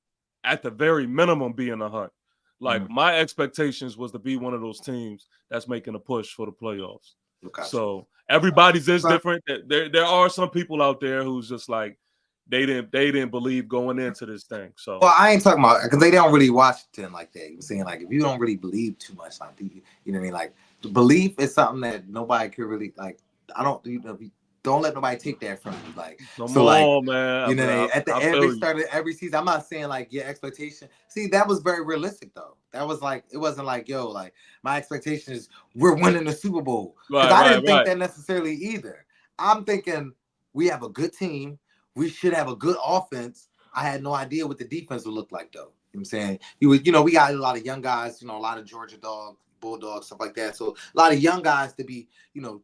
at the very minimum be in the hunt. Like my expectations was to be one of those teams that's making a push for the playoffs. Okay. So everybody's is different. There are some people out there who's just like they didn't believe going into this thing. So I ain't talking about, because they don't really watch it like that. You're saying like if you don't really believe too much, like you know what I mean, like. Belief is something that nobody could really like. Don't let nobody take that from you. Like, man. You know, at the every start of every season, I'm not saying like your expectation. See, that was very realistic though. That was like, it wasn't like, yo, like my expectation is we're winning the Super Bowl. Because I didn't think that necessarily either. I'm thinking we have a good team. We should have a good offense. I had no idea what the defense would look like though. You know what I'm saying? We got a lot of young guys, a lot of Georgia dogs, Bulldogs, stuff like that. So a lot of young guys to be,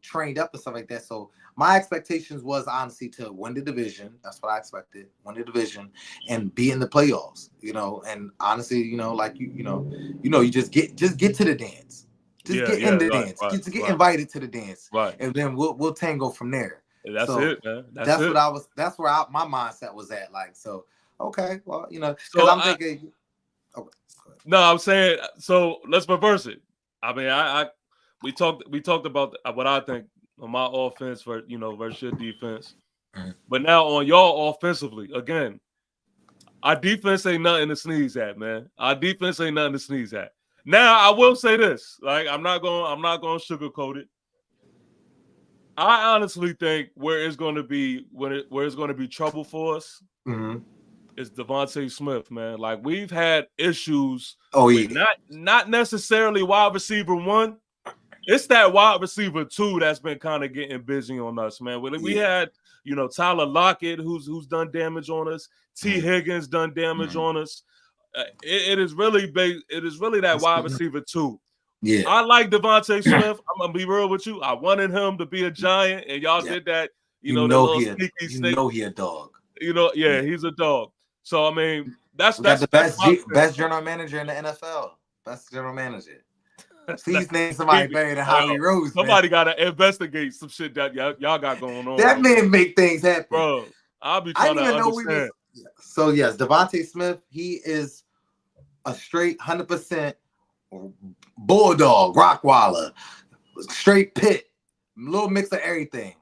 trained up and stuff like that. So my expectations was honestly to win the division. That's what I expected. Win the division and be in the playoffs. And honestly, you just get to the dance. Just get in the dance. Get invited to the dance. Right. And then we'll tango from there. That's it, man. That's it. That's where my mindset was at. Like, so okay, well, because I'm thinking. Okay. No, I'm saying, so let's reverse it. I mean, we talked about what I think on my offense versus your defense, but now on y'all offensively, again, our defense ain't nothing to sneeze at, man. Our defense ain't nothing to sneeze at. Now I will say this, like I'm not going to sugarcoat it. I honestly think where it's going to be trouble for us. Is Devontae Smith, man. Like we've had issues. With not necessarily wide receiver 1. It's that wide receiver 2 that's been kind of getting busy on us, man. We had, Tyler Lockett who's done damage on us. T. Higgins done damage on us. It is really that wide receiver 2. Yeah, I like Devontae Smith. I'm gonna be real with you. I wanted him to be a Giant, and y'all did that. He a dog. He's a dog. So I mean, that's the best general manager in the NFL. Best general manager. Please name somebody better than Howie Rose. Somebody got to investigate some shit that y'all got going on. That man make things happen, bro. I'll be trying to understand. So yes, Devontae Smith. He is a straight 100% bulldog, Rottweiler, straight pit, little mix of everything.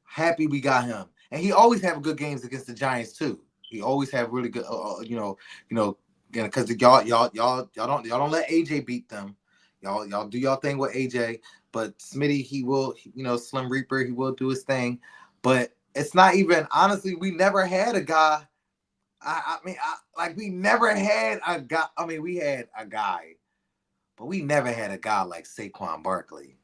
Happy we got him, and he always have good games against the Giants too. He always have really good, because y'all don't let AJ beat them. Y'all do y'all thing with AJ, but Smitty, he will, Slim Reaper, he will do his thing. But it's not even, honestly, we never had a guy I mean, like we never had a guy. I mean, we had a guy, but we never had a guy like Saquon Barkley.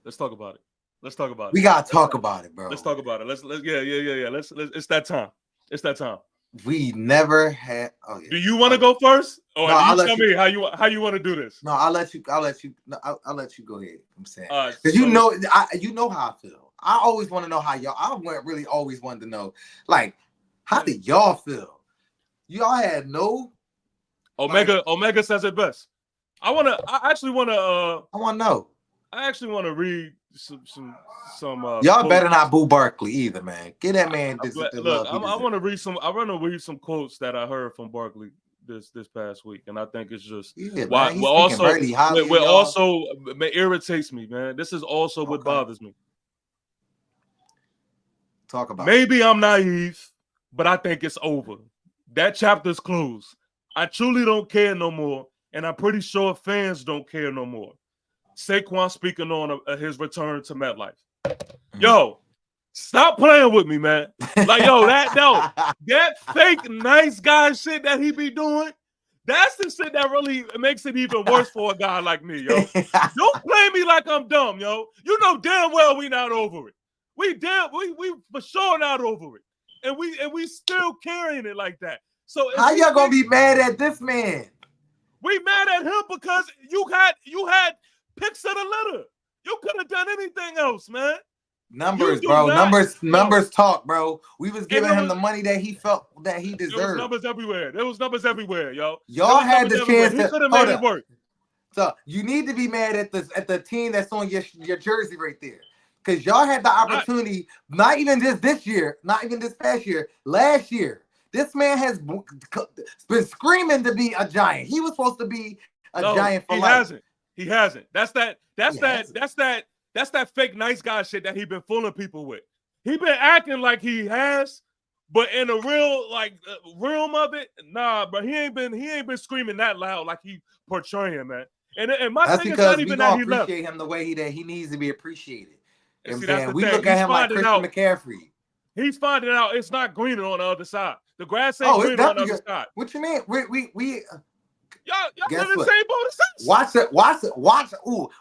Let's talk about it. Let's talk about it. We gotta talk about it, bro. Let's talk about it. Let's yeah. Let's it's that time. It's that time. We never had. Oh yeah. Do you want to go first, or No, do you tell me how you want to do this? No, I'll let you. No, I'll let you go ahead. I'm saying because so, you know how I feel. I always want to know how y'all. I really always wanted to know, like, how did y'all feel? Y'all had no. Omega says it best. I want to know. I actually want to read some. Y'all better not boo Barkley either, man. Get that man. Look, I want to read some. I want to read some quotes that I heard from Barkley this past week, and I think it's just why. It irritates me, man. This is also what bothers me. Talk about. Maybe I'm naive, but I think it's over. That chapter's closed. I truly don't care no more, and I'm pretty sure fans don't care no more. Saquon speaking on his return to MetLife. Yo, stop playing with me, man. Like, that fake nice guy shit that he be doing, that's the shit that really makes it even worse for a guy like me, yo. Don't play me like I'm dumb, yo. You know damn well we not over it. We for sure not over it. And we still carrying it like that. So how y'all gonna be mad at this man? We mad at him because you had picks of the litter. You could have done anything else, man. Numbers, bro. Numbers talk, bro. We was giving him the money that he felt that he deserved. There was numbers everywhere. There was numbers everywhere, yo. Y'all had the chance to. He could have made it work. So you need to be mad at the team that's on your jersey right there, because y'all had the opportunity. Not even just this year, not even this past year. Last year, this man has been screaming to be a giant. He was supposed to be a giant for life. He hasn't. That's that fake nice guy shit that he been fooling people with. He been acting like he has, but in the real realm of it, nah, bro. He ain't been screaming that loud like he portraying, man. And my thing is not even that he left. Appreciate him the way that he needs to be appreciated. You know what I'm saying? We look at him like Christian McCaffrey. He's finding out it's not greener on the other side. The grass ain't greener on the other side. What you mean? We Y'all in the same boat as us.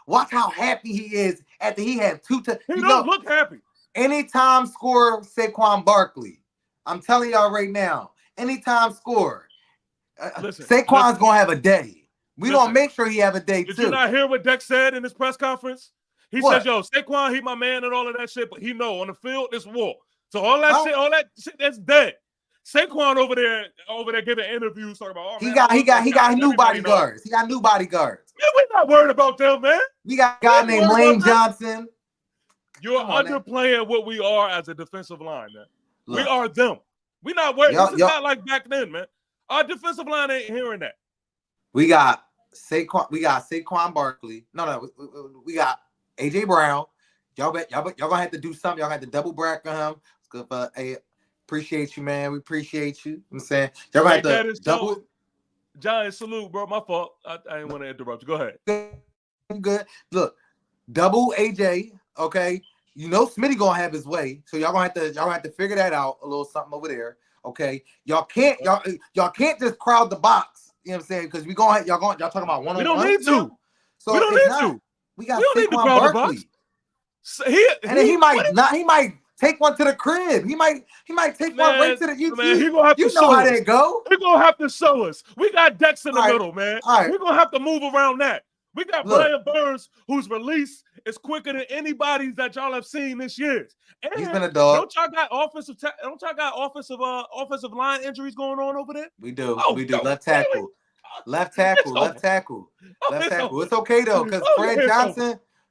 Watch how happy he is after he had two. He don't look happy. Anytime score Saquon Barkley. I'm telling y'all right now. Anytime score. Saquon's gonna have a day. We gonna make sure he have a day too. Did you not hear what Dex said in his press conference? He said, "Yo, Saquon, he my man and all of that shit, but he know on the field it's war. So all that shit, that's dead." Saquon over there giving interviews talking about. He got new bodyguards. He got new bodyguards. Yeah, we're not worried about them, man. We got a guy named Lane Johnson. You're underplaying what we are as a defensive line, man. Look, we are them. We're not worried. This is not like back then, man. Our defensive line ain't hearing that. We got Saquon Barkley. No, we got AJ Brown. Y'all gonna have to do something. Y'all have to double bracket him. It's good for appreciate you, man. We appreciate you. I'm saying y'all gonna have to double. Giant salute, bro. My fault. I didn't want to interrupt you. Go ahead. Good. Look, double AJ. Okay. You know Smitty gonna have his way, so y'all gonna have to figure that out a little something over there. Okay. Y'all can't just crowd the box. You know what I'm saying? Because y'all talking about one-on-one. We don't need to. So we don't need to. We got Saquon Barkley. He might take one to the crib. He might take one right to the YouTube. Man, he gonna have to show how that go. He gonna have to show us. We got Dex in the middle, man. Right. We're gonna have to move around that. We got Brian Burns, whose release is quicker than anybody's that y'all have seen this year. And he's been a dog. Don't y'all got offensive line injuries going on over there? We do. We do. Left tackle. It's okay though, because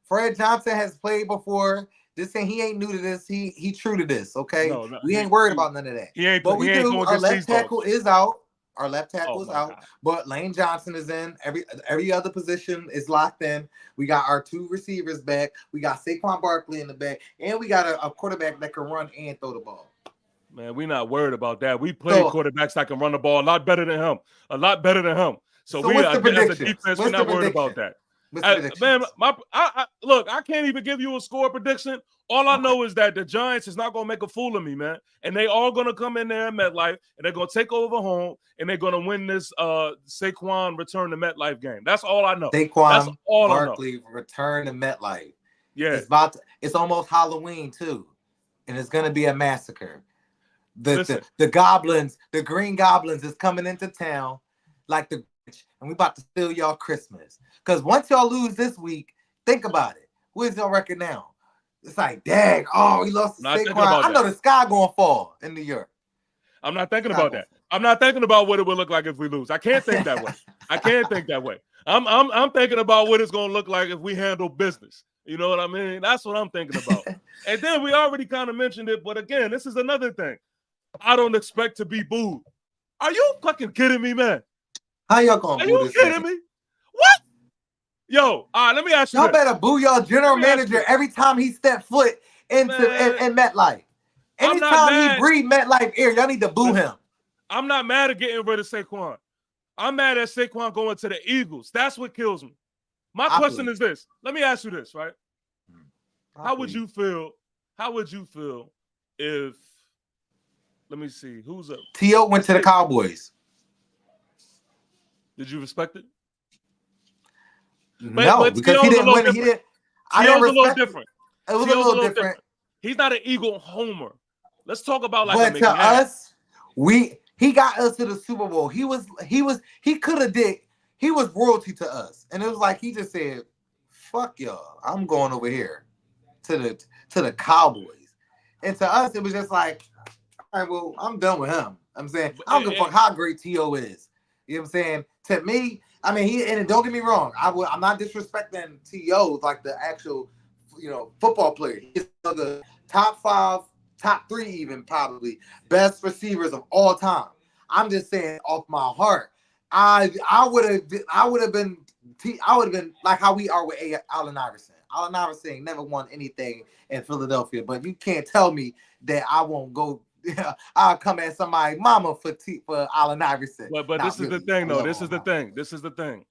Fred Johnson has played before. This thing, he ain't new to this. He true to this. Okay, we ain't worried about none of that. But we do. Our left tackle is out. But Lane Johnson is in. Every other position is locked in. We got our two receivers back. We got Saquon Barkley in the back, and we got a quarterback that can run and throw the ball. Man, we're not worried about that. We play quarterbacks that can run the ball a lot better than him. So we what's the as a defense, we're not worried about that. Man, look, I can't even give you a score prediction. All I know is that the Giants is not going to make a fool of me, man. And they all going to come in there at MetLife, and they're going to take over home, and they're going to win this Saquon return to MetLife game. That's all I know. That's all Barkley I know. Return to MetLife. Yeah. It's almost Halloween, too. And it's going to be a massacre. The goblins, the Green Goblins is coming into town like the Grinch, and we about to steal y'all Christmas. Because once y'all lose this week, think about it. Where's your record now? It's like, dang, he lost to Saquon. I know the sky going to fall in New York. I'm not thinking about that. I'm not thinking about what it would look like if we lose. I can't think that way. I can't think that way. I'm thinking about what it's going to look like if we handle business. You know what I mean? That's what I'm thinking about. And then we already kind of mentioned it, but again, this is another thing. I don't expect to be booed. Are you fucking kidding me, man? How y'all gonna boo this? Are you kidding me? What? Yo, all right, let me ask you. Y'all better boo y'all general manager every time he step foot into in MetLife. Anytime he breathe MetLife air, y'all need to boo him. I'm not mad at getting rid of Saquon. I'm mad at Saquon going to the Eagles. That's what kills me. My question is this. Let me ask you this, right? How would you feel if, let me see, who's up? T.O. went to the Cowboys. Did you respect it? No, because he didn't win. T.O.'s a little different. It was a little different. He's not an Eagle homer. Let's talk about like. But to us, he got us to the Super Bowl. He was royalty to us, and it was like he just said, "Fuck y'all, I'm going over here to the Cowboys." And to us, it was just like, "All right, well, I'm done with him." I'm saying I don't give a fuck how great T.O. is. You know what I'm saying? To me, I mean, and don't get me wrong, I'm not disrespecting T.O. like the actual, football player. He's the top 5, top 3 even probably best receivers of all time. I'm just saying off my heart, I would have been like how we are with Allen Iverson. Allen Iverson never won anything in Philadelphia, but you can't tell me that I won't go. I'll come at somebody's mama for Allen Iverson. But this is the thing, though. This is the thing.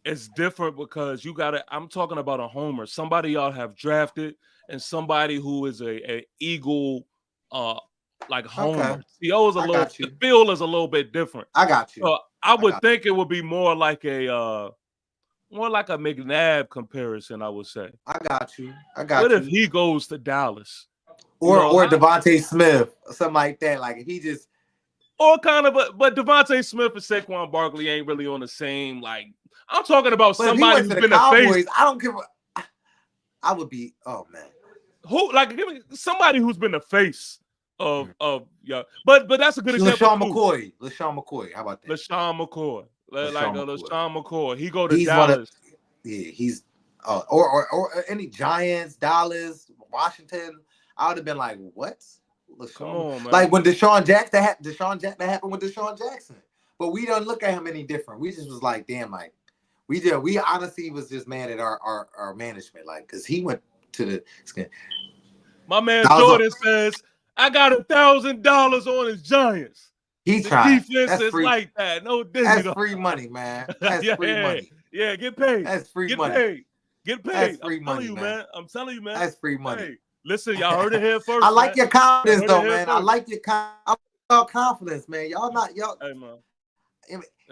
It's different because I'm talking about a homer. Somebody y'all have drafted and somebody who is a Eagle like homer. Okay. T.O. is the feel is a little bit different. I got you. So I would think it would be more like a McNabb comparison, I would say. I got you. What if he goes to Dallas? Or Devontae Smith, or something like that. Like he just, or kind of, but Devontae Smith and Saquon Barkley ain't really on the same. Like I'm talking about somebody who's been Cowboys, a face. I don't give. I would be. Oh man, give me somebody who's been the face of yeah. But that's a good example. LaShawn McCoy. How about that? LaShawn McCoy. LaShawn McCoy. He go to Dallas. He's or any Giants, Dallas, Washington. I would have been like, what? Come on, man. Like when Deshaun Jackson happened with Deshaun Jackson. But we don't look at him any different. We just was like, damn, like we honestly was just mad at our management, like, because he went to the. My man Jordan says, I got $1,000 on his Giants. He tried. Defense is like that. No digital. That's free money, man. That's free money. Yeah, get paid. That's free money. Get paid. That's free money, man. I'm telling you, man. That's free money. Hey, listen, y'all heard it here first. I like your confidence, though, man. I like your confidence, man. Y'all. Hey, man.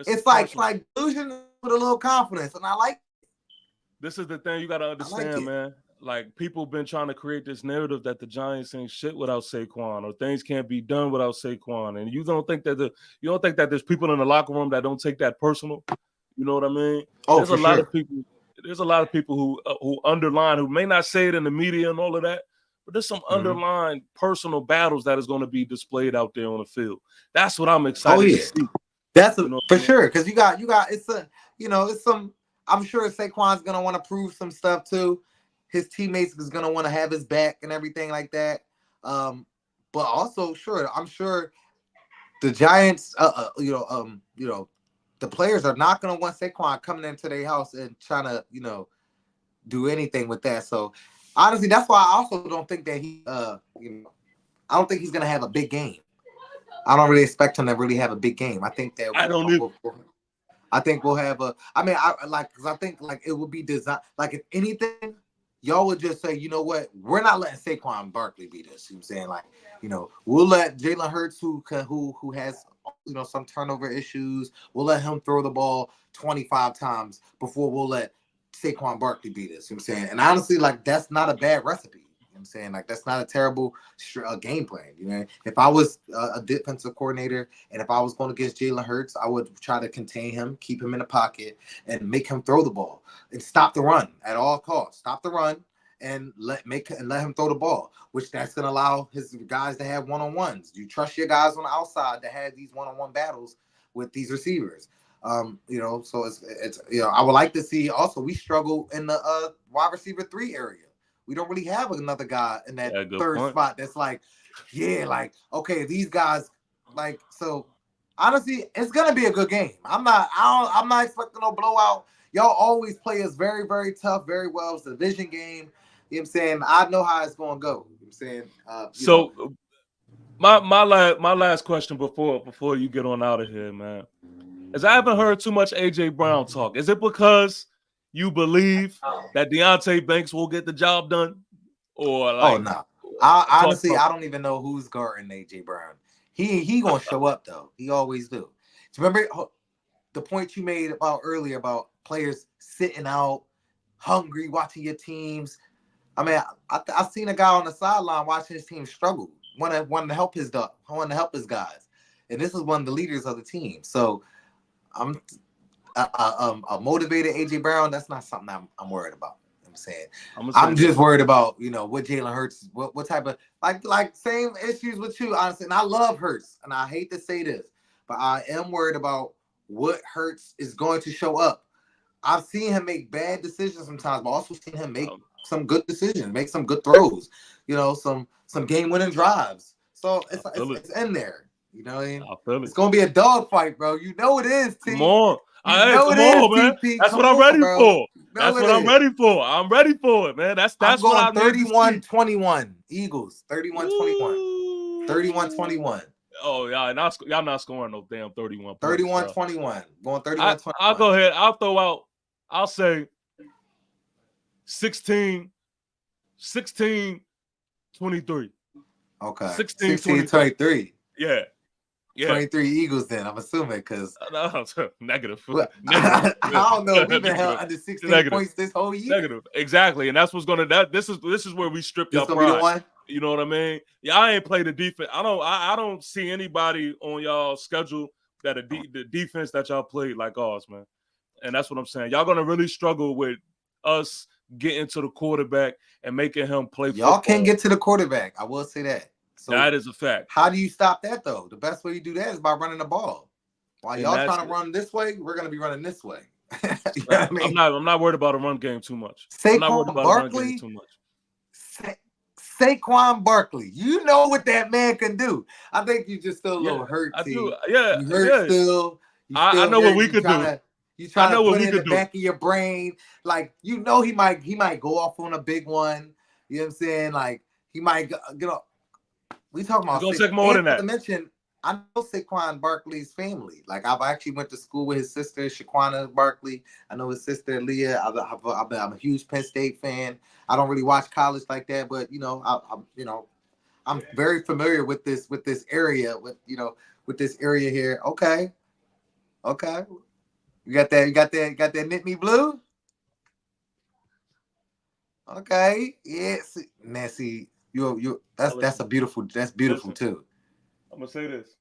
It's like illusion with a little confidence, and I like it. This is the thing you got to understand, man. Like, people been trying to create this narrative that the Giants ain't shit without Saquon, or things can't be done without Saquon, and you don't think that there's people in the locker room that don't take that personal. You know what I mean? Oh, there's a lot of people. There's a lot of people who underline, who may not say it in the media and all of that, but there's some underlying personal battles that is going to be displayed out there on the field. That's what I'm excited to see. That's for sure, because you got it's some. I'm sure Saquon's gonna want to prove some stuff too. His teammates is gonna want to have his back and everything like that. But also, I'm sure the Giants, the players are not gonna want Saquon coming into their house and trying to, do anything with that. So honestly, that's why I also don't think that I don't think he's gonna have a big game. I don't really expect him to really have a big game. I think that I don't either. I think we'll have a. I mean, because I think like it would be designed. Like if anything, y'all would just say, you know what, we're not letting Saquon Barkley beat us. You know what I'm saying? Like, we'll let Jalen Hurts, who has some turnover issues, we'll let him throw the ball 25 times before we'll let Saquon Barkley beat us. You know what I'm saying? And honestly, like that's not a bad recipe. You know what I'm saying? Like that's not a terrible game plan. If I was a defensive coordinator and if I was going against Jalen Hurts, I would try to contain him, keep him in the pocket, and make him throw the ball and stop the run at all costs. Stop the run and let him throw the ball, which that's going to allow his guys to have one-on-ones. You trust your guys on the outside to have these one-on-one battles with these receivers. So it's I would like to see also we struggle in the wide receiver 3 area. We don't really have another guy in that third spot that's like, okay, these guys so honestly, it's gonna be a good game. I'm not expecting no blowout. Y'all always play us very, very tough, very well. It's a division game. You know what I'm saying? I know how it's gonna go. You know what I'm saying? My last question before you get on out of here, man, is I haven't heard too much AJ Brown talk. Is it because you believe that Deonte Banks will get the job done? Or no. Honestly, I don't even know who's guarding AJ Brown. He gonna show up though. He always do. Remember the point you made about earlier about players sitting out, hungry, watching your teams. I mean, I've seen a guy on the sideline watching his team struggle, wanting to help his guys, and this is one of the leaders of the team. So, I'm a motivated AJ Brown. That's not something I'm worried about. You know what I'm saying I'm just worried about what Jalen Hurts, what type of like same issues with you, honestly. And I love Hurts, and I hate to say this, but I am worried about what Hurts is going to show up. I've seen him make bad decisions sometimes, but also seen him make some good decisions, make some good throws, some game-winning drives. So it's in there. You know what I mean? It's gonna be a dogfight, bro. You know it is, T. Come on. Come on, man. That's what I'm ready for. That's what I'm ready for. I'm ready for it, man. That's what I'm 31-21 Eagles. 31-21. 31-21. Oh, y'all not scoring no damn 31 points. 31-21. Going 31-21. I'll go ahead. I'll throw out, I'll say 16-23. Okay. 16-23. Yeah. 23 Eagles then, I'm assuming, because negative. I don't know. We've been held under 16 points this whole year. Negative. Exactly. And that's what's gonna this is where we strip y'all pride. Be the one? You know what I mean? Yeah, I ain't played the defense. I don't see anybody on y'all schedule that the defense that y'all played like ours, man. And that's what I'm saying. Y'all gonna really struggle with us getting to the quarterback and making him play football. Y'all can't get to the quarterback. I will say that. So that is a fact. How do you stop that though? The best way you do that is by running the ball. While y'all trying to run this way, we're gonna be running this way. You know what I mean? I'm not worried about a run game too much. Saquon Barkley. Saquon Barkley, you know what that man can do. I think you just still a little hurt. I do. Yeah, you hurt still. I know what we could do. You trying to put it in the back of your brain, like he might go off on a big one. You know what I'm saying? Like he might get off. We talking about gonna take more than that. To mention, I know Saquon Barkley's family. Like I've actually went to school with his sister Shaquana Barkley. I know his sister Leah. I'm a huge Penn State fan. I don't really watch college like that, but I'm very familiar with this area. With this area here. Okay. You got that knit me blue. Okay. Yes, Nancy. That's beautiful too. I'm gonna say this.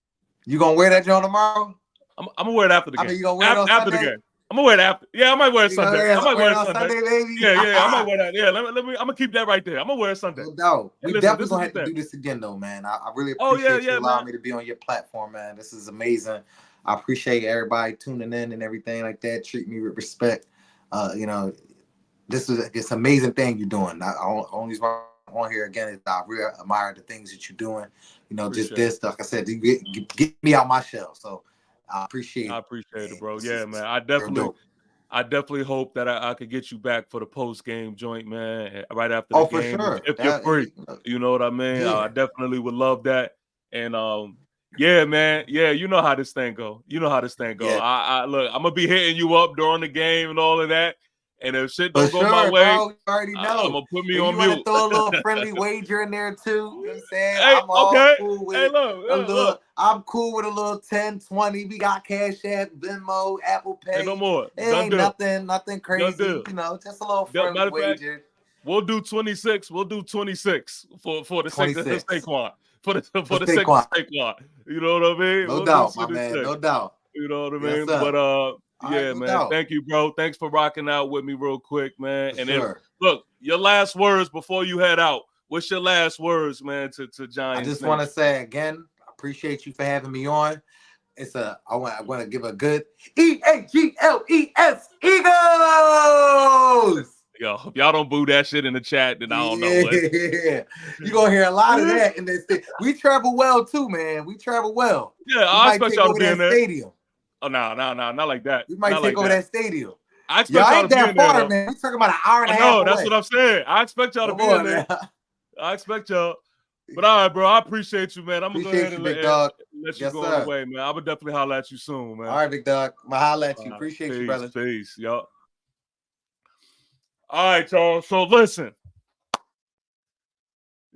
You gonna wear that joint tomorrow? I'm gonna wear it after the game. I mean, you gonna wear it on after Sunday? the game. I'm gonna wear it after. Yeah, I might wear it Sunday. I might wear it Sunday, baby. Yeah, I might wear that. Yeah, let me. I'm gonna keep that right there. I'm gonna wear it Sunday. No, we definitely gonna have to do this again, though, man. I really appreciate you allowing me to be on your platform, man. This is amazing. I appreciate everybody tuning in and everything like that. Treat me with respect. This is this amazing thing you're doing. Only on here again is I really admire the things that you're doing. Just this, like I said, get me out my shell. So I appreciate it. I appreciate it, bro. Yeah, man. I definitely hope that I could get you back for the post game joint, man. Right after the game, for sure. If you're free, you know what I mean. Yeah. I definitely would love that. And Yeah, man. Yeah, you know how this thing go. You know how this thing go. Yeah. I look, I'm gonna be hitting you up during the game and all of that. And if shit For don't go my sure, way, bro. You already know. I'm gonna put me If on you want to mute. throw a little friendly wager in there too, you know what I'm saying? Hey, I'm all okay. cool with Hey, it. look. I'm cool with a little 10, 20. We got Cash App, Venmo, Apple Pay. Hey, no more. It Done ain't deal. nothing crazy. deal. You know, just a little friendly Matter of fact, wager. we'll do 26. We'll do 26 for the sake of 26. Saquon. For the sake of Saquon. Saquon. You know what I mean? No We'll doubt, do my man. 26. No doubt. You know what I Yes, mean? sir. But yeah, right, no man. doubt. Thank you, bro. Thanks for rocking out with me real quick, man. For And sure. then look, your last words before you head out. What's your last words, man, to Giants? I just want to say again, I appreciate you for having me on. I want to give a good EAGLES Eagles. Yo, if y'all don't boo that shit in the chat, then I don't know what. Yeah, you're gonna hear a lot of that in this thing. We travel well too, man. We travel well. Yeah, I expect y'all to be in there. Stadium. Oh, no, not like that. We might not take like over that stadium. I expect y'all ain't to be that in there, far, though. man. We're talking about an hour and a half. No, that's what I'm saying. I expect y'all to be in there. I expect y'all. But all right, bro. I appreciate you, man. I'm gonna go ahead and let you go on the way, man. I would definitely holler at you soon, man. All right, big dog. I'm gonna holler at you. Appreciate you, brother. Peace, y'all. All right, y'all. So listen.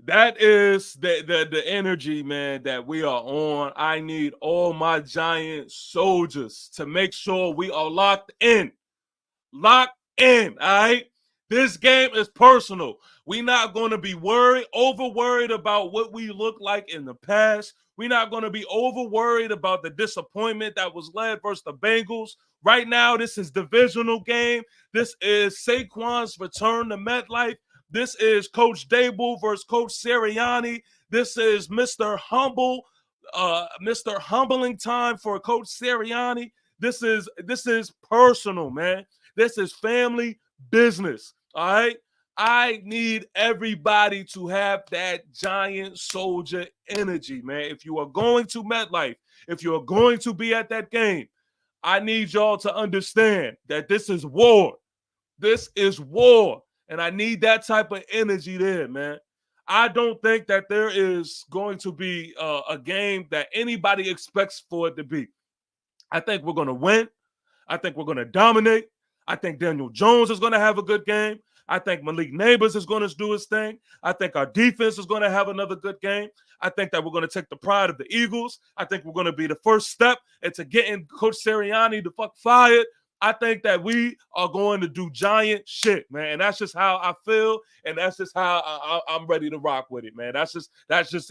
That is the energy, man, that we are on. I need all my Giant soldiers to make sure we are locked in. Locked in, all right? This game is personal. We're not going to be over worried about what we look like in the past. We're not going to be over worried about the disappointment that was led versus the Bengals. Right now, this is divisional game. This is Saquon's return to MetLife. This is Coach Dable versus Coach Sirianni. This is Mr. Humble, Mr. Humbling time for Coach Sirianni. This is personal, man. This is family business. All right. I need everybody to have that Giant soldier energy, man. If you are going to MetLife, if you are going to be at that game, I need y'all to understand that this is war. This is war. And I need that type of energy there, man. I don't think that there is going to be a game that anybody expects for it to be. I think we're going to win. I think we're going to dominate. I think Daniel Jones is going to have a good game. I think Malik Neighbors is going to do his thing. I think our defense is going to have another good game. I think that we're going to take the pride of the Eagles. I think we're going to be the first step into getting Coach Sirianni the fuck fired. I think that we are going to do Giant shit, man. And that's just how I feel. And that's just how I'm ready to rock with it, man. That's just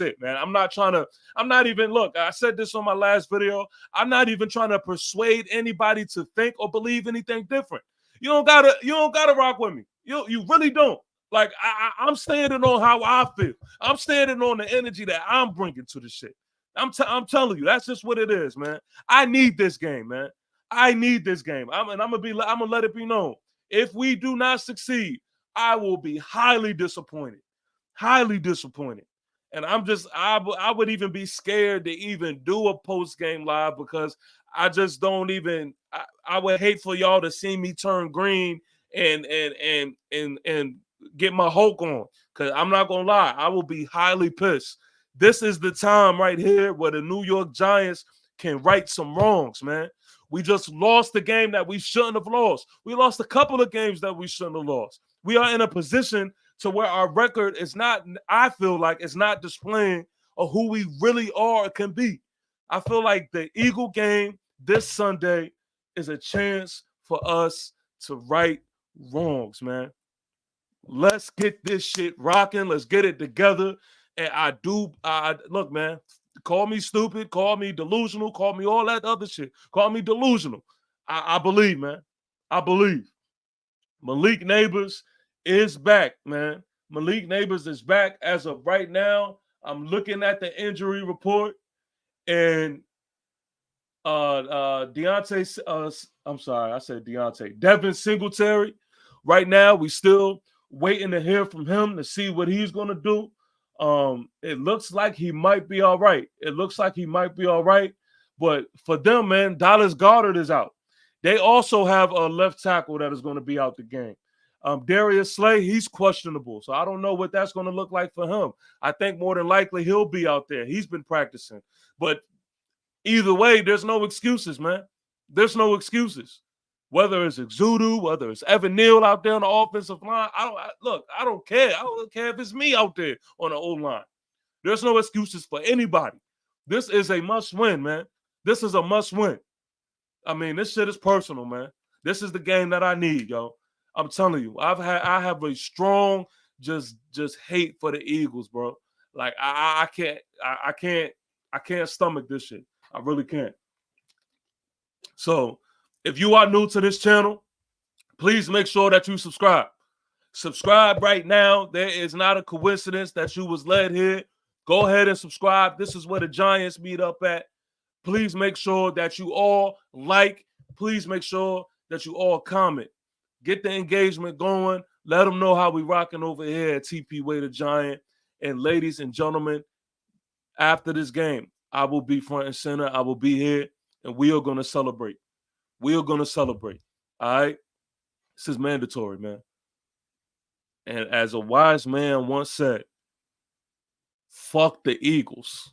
it, man. Look, I said this on my last video. I'm not even trying to persuade anybody to think or believe anything different. You don't gotta rock with me. You really don't. Like I'm standing on how I feel. I'm standing on the energy that I'm bringing to the shit. I'm telling you, that's just what it is, man. I need this game, man. I need this game. I'm gonna let it be known. If we do not succeed, I will be highly disappointed. Highly disappointed. And I would even be scared to even do a post-game live because I just don't even I would hate for y'all to see me turn green and get my Hulk on. Because I'm not gonna lie, I will be highly pissed. This is the time right here where the New York Giants can right some wrongs, man. We just lost the game that we shouldn't have lost. We lost a couple of games that we shouldn't have lost. We are in a position to where our record is not, I feel like it's not displaying of who we really are or can be. I feel like the Eagle game this Sunday is a chance for us to right wrongs, man. Let's get this shit rocking. Let's get it together. And look, man, call me stupid, call me delusional, call me all that other shit. Call me delusional. I believe, man. I believe. Malik Neighbors is back, man. Malik Neighbors is back as of right now. I'm looking at the injury report, and Deontay, I'm sorry, I said Deontay. Devin Singletary. Right now, we still waiting to hear from him to see what he's going to do. It looks like he might be all right. But for them, man, Dallas Goedert is out. They also have a left tackle that is going to be out the game. Darius Slay, he's questionable. So I don't know what that's going to look like for him. I think more than likely he'll be out there. He's been practicing. But Either way, there's no excuses, man. There's no excuses. Whether it's Exudu, whether it's Evan Neal out there on the offensive line, I don't care. I don't care if it's me out there on the O-line. There's no excuses for anybody. This is a must-win, man. This is a must-win. I mean, this shit is personal, man. This is the game that I need, yo. I'm telling you, I have a strong just hate for the Eagles, bro. Like I can't stomach this shit. I really can't. So if you are new to this channel, please make sure that you subscribe. Subscribe right now. There is not a coincidence that you was led here. Go ahead and subscribe. This is where the Giants meet up at. Please make sure that you all like. Please make sure that you all comment. Get the engagement going. Let them know how we rocking over here at TP Way the Giant. And ladies and gentlemen, after this game, I will be front and center. I will be here, and we are going to celebrate. We are going to celebrate. All right? This is mandatory, man. And as a wise man once said, fuck the Eagles.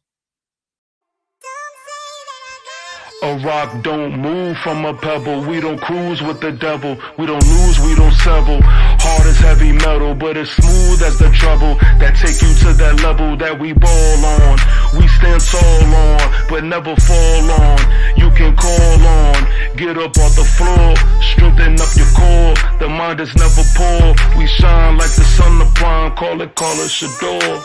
A rock don't move from a pebble. We don't cruise with the devil. We don't lose, we don't settle. Hard as heavy metal, but as smooth as the trouble that take you to that level that we ball on. We stand tall on, but never fall on. You can call on, get up off the floor, strengthen up your core. The mind is never poor. We shine like the sun of prime. Call it Shador.